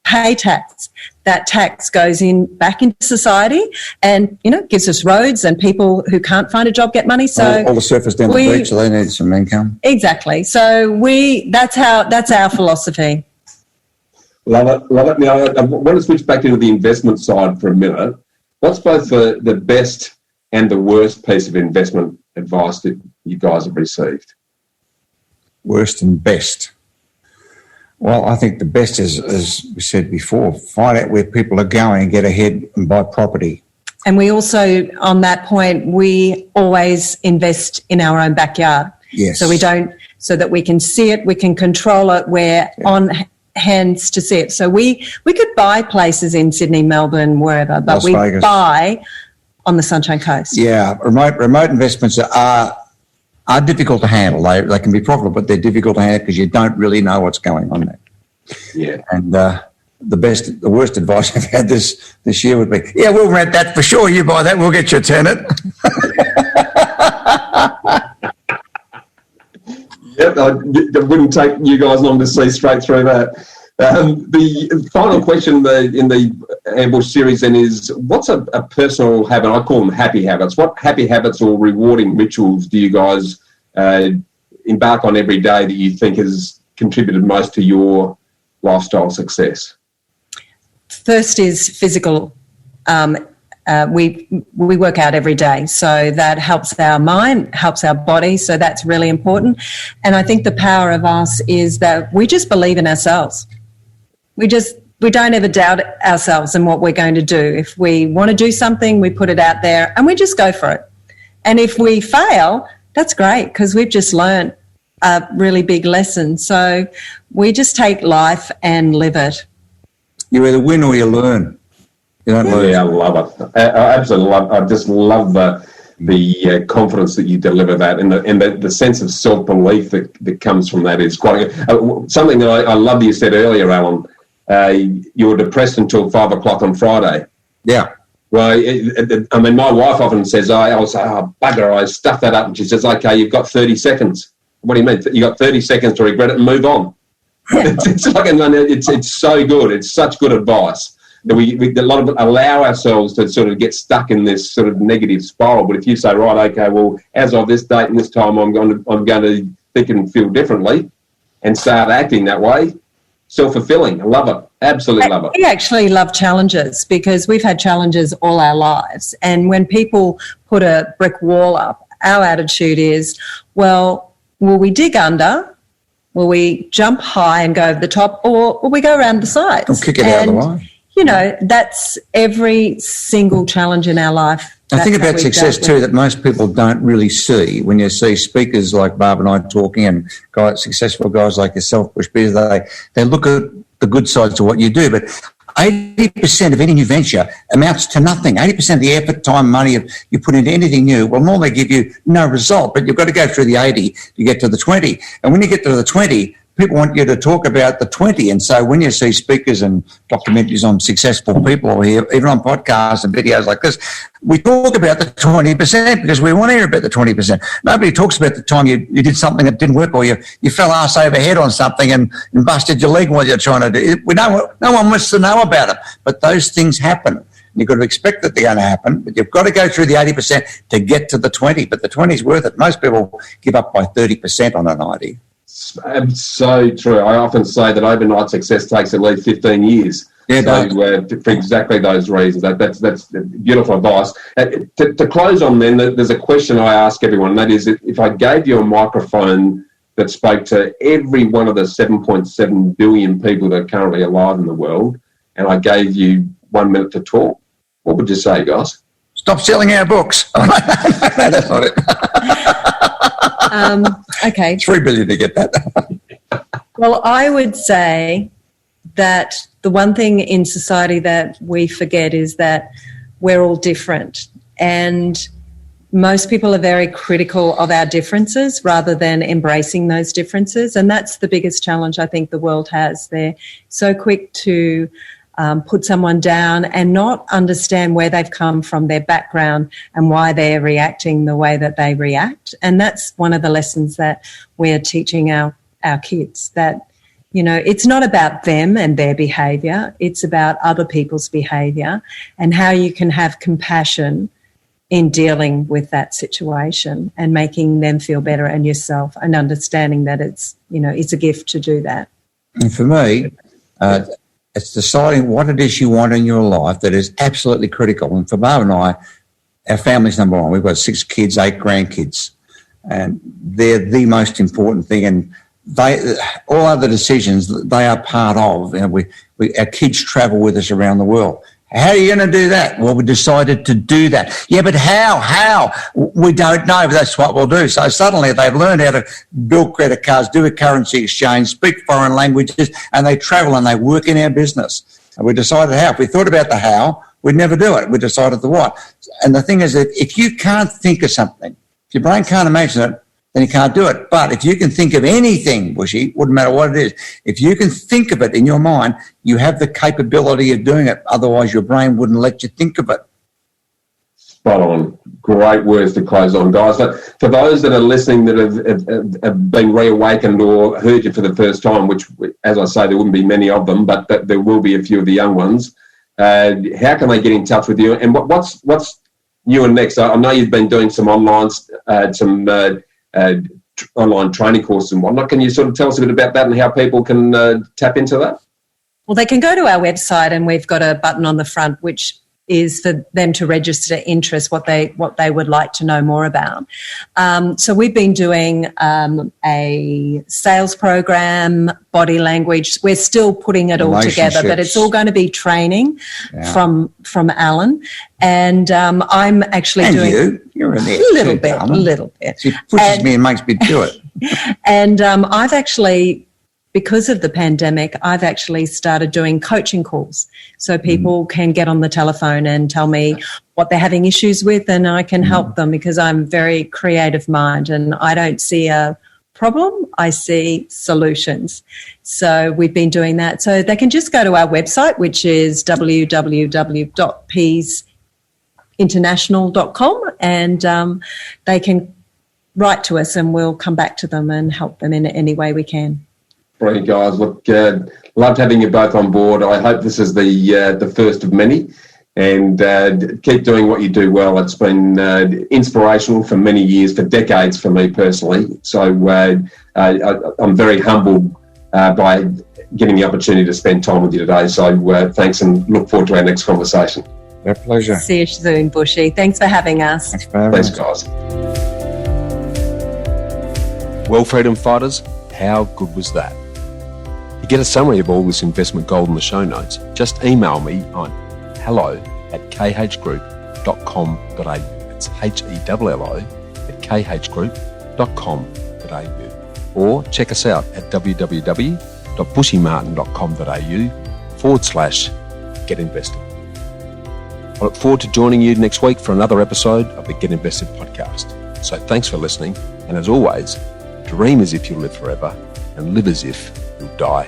pay tax. That tax goes back into society, and gives us roads, and people who can't find a job get money. So all the surfers down the beach, so they need some income. Exactly. So that's our philosophy. Love it. Now, I want to switch back into the investment side for a minute. What's both the best and the worst piece of investment advice that you guys have received? Worst and best. Well, I think the best is, as we said before, find out where people are going, get ahead and buy property. And we also, on that point, we always invest in our own backyard. Yes. So that we can see it, we can control it, we're on hands to see it. So we could buy places in Sydney, Melbourne, wherever, but we buy on the Sunshine Coast. Yeah, remote investments are difficult to handle. They can be profitable, but they're difficult to handle because you don't really know what's going on there. Yeah. And the worst advice I've had this year would be, we'll rent that for sure. You buy that, we'll get you a tenant. Yep, it wouldn't take you guys long to see straight through that. The final question in the Ambush series then is, what's a personal habit? I call them happy habits. What happy habits or rewarding rituals do you guys embark on every day that you think has contributed most to your lifestyle success? First is physical. We work out every day, so that helps our mind, helps our body, so that's really important. And I think the power of us is that we just believe in ourselves. We don't ever doubt ourselves and what we're going to do. If we want to do something, we put it out there and we just go for it. And if we fail, that's great, because we've just learned a really big lesson. So we just take life and live it. You either win or you learn. You don't lose. Yeah, I love it. I absolutely love. I just love the confidence that you deliver that, and the sense of self-belief that comes from that is quite something that I love that you said earlier, Alan. You were depressed until 5 o'clock on Friday. Yeah. Well, I mean, my wife often says, I was say, oh, bugger, I stuffed that up. And she says, okay, you've got 30 seconds. What do you mean? You got 30 seconds to regret it and move on. It's so good. It's such good advice. That we a lot of it allow ourselves to sort of get stuck in this sort of negative spiral. But if you say, right, okay, well, as of this date and this time, I'm going to think and feel differently, and start acting that way, self-fulfilling. I love it. Absolutely love it. We actually love challenges because we've had challenges all our lives. And when people put a brick wall up, our attitude is, well, will we dig under? Will we jump high and go over the top, or will we go around the sides? Or kick it out of the way. You know, that's every single challenge in our life. I think about success too that most people don't really see. When you see speakers like Barbara and I talking, and successful guys like yourself, Bush Beers, they look at the good sides of what you do. But 80% of any new venture amounts to nothing. 80% of the effort, time, money you put into anything new will normally give you no result. But you've got to go through the 80 to get to the 20. And when you get to the 20, people want you to talk about the 20. And so when you see speakers and documentaries on successful people, or even on podcasts and videos like this, we talk about the 20% because we want to hear about the 20%. Nobody talks about the time you did something that didn't work, or you fell arse over head on something and busted your leg while you're trying to do it. No one wants to know about it, but those things happen. You've got to expect that they're going to happen, but you've got to go through the 80% to get to the 20. But the 20 is worth it. Most people give up by 30% on an idea. So true. I often say that overnight success takes at least 15 years. Yeah, for exactly those reasons. That's beautiful advice. To close on then, there's a question I ask everyone, and that is, if I gave you a microphone that spoke to every one of the 7.7 billion people that are currently alive in the world, and I gave you 1 minute to talk, what would you say, guys? Stop selling our books. No, that's not it. Okay. 3 billion to get that. Well, I would say that the one thing in society that we forget is that we're all different, and most people are very critical of our differences rather than embracing those differences, and that's the biggest challenge I think the world has. They're so quick to put someone down and not understand where they've come from, their background, and why they're reacting the way that they react. And that's one of the lessons that we're teaching our kids, that, you know, it's not about them and their behaviour, it's about other people's behaviour and how you can have compassion in dealing with that situation and making them feel better and yourself, and understanding that it's, you know, it's a gift to do that. And for me, it's deciding what it is you want in your life that is absolutely critical. And for Barb and I, our family's number one. We've got 6 kids, 8 grandkids, and they're the most important thing. And all other decisions, they are part of. You know, our kids travel with us around the world. How are you going to do that? Well, we decided to do that. Yeah, but how? We don't know, but that's what we'll do. So suddenly they've learned how to build credit cards, do a currency exchange, speak foreign languages, and they travel and they work in our business. And we decided how. If we thought about the how, we'd never do it. We decided the what. And the thing is that if you can't think of something, if your brain can't imagine it, then you can't do it. But if you can think of anything, Bushy, wouldn't matter what it is, if you can think of it in your mind, you have the capability of doing it. Otherwise, your brain wouldn't let you think of it. Spot on. Great words to close on, guys. But for those that are listening that have been reawakened or heard you for the first time, which, as I say, there wouldn't be many of them, but there will be a few of the young ones, how can they get in touch with you? And what's new and next? I know you've been doing some online, online training courses and whatnot. Can you sort of tell us a bit about that and how people can tap into that? Well, they can go to our website, and we've got a button on the front which is for them to register interest, what they would like to know more about. So we've been doing a sales program, body language. We're still putting it all together, but it's all going to be training from Allan. And I'm actually doing you're in there a little bit. She pushes me and makes me do it. And I've actually because of the pandemic, I've actually started doing coaching calls. So people can get on the telephone and tell me what they're having issues with, and I can help them, because I'm very creative mind and I don't see a problem, I see solutions. So we've been doing that. So they can just go to our website, which is www.peaseinternational.com, and they can write to us and we'll come back to them and help them in any way we can. Brilliant, guys. Look, loved having you both on board. I hope this is the first of many, and keep doing what you do well. It's been inspirational for many years, for decades for me personally. So I'm very humbled by getting the opportunity to spend time with you today. So thanks, and look forward to our next conversation. My pleasure. See you soon, Bushy. Thanks for having us. Thanks, guys. Well, freedom fighters, how good was that? To get a summary of all this investment gold in the show notes, just email me on hello@khgroup.com.au. It's HELLO@khgroup.com.au. Or check us out at www.bushymartin.com.au/get invested. I look forward to joining you next week for another episode of the Get Invested podcast. So thanks for listening, and as always, dream as if you'll live forever and live as if you'll die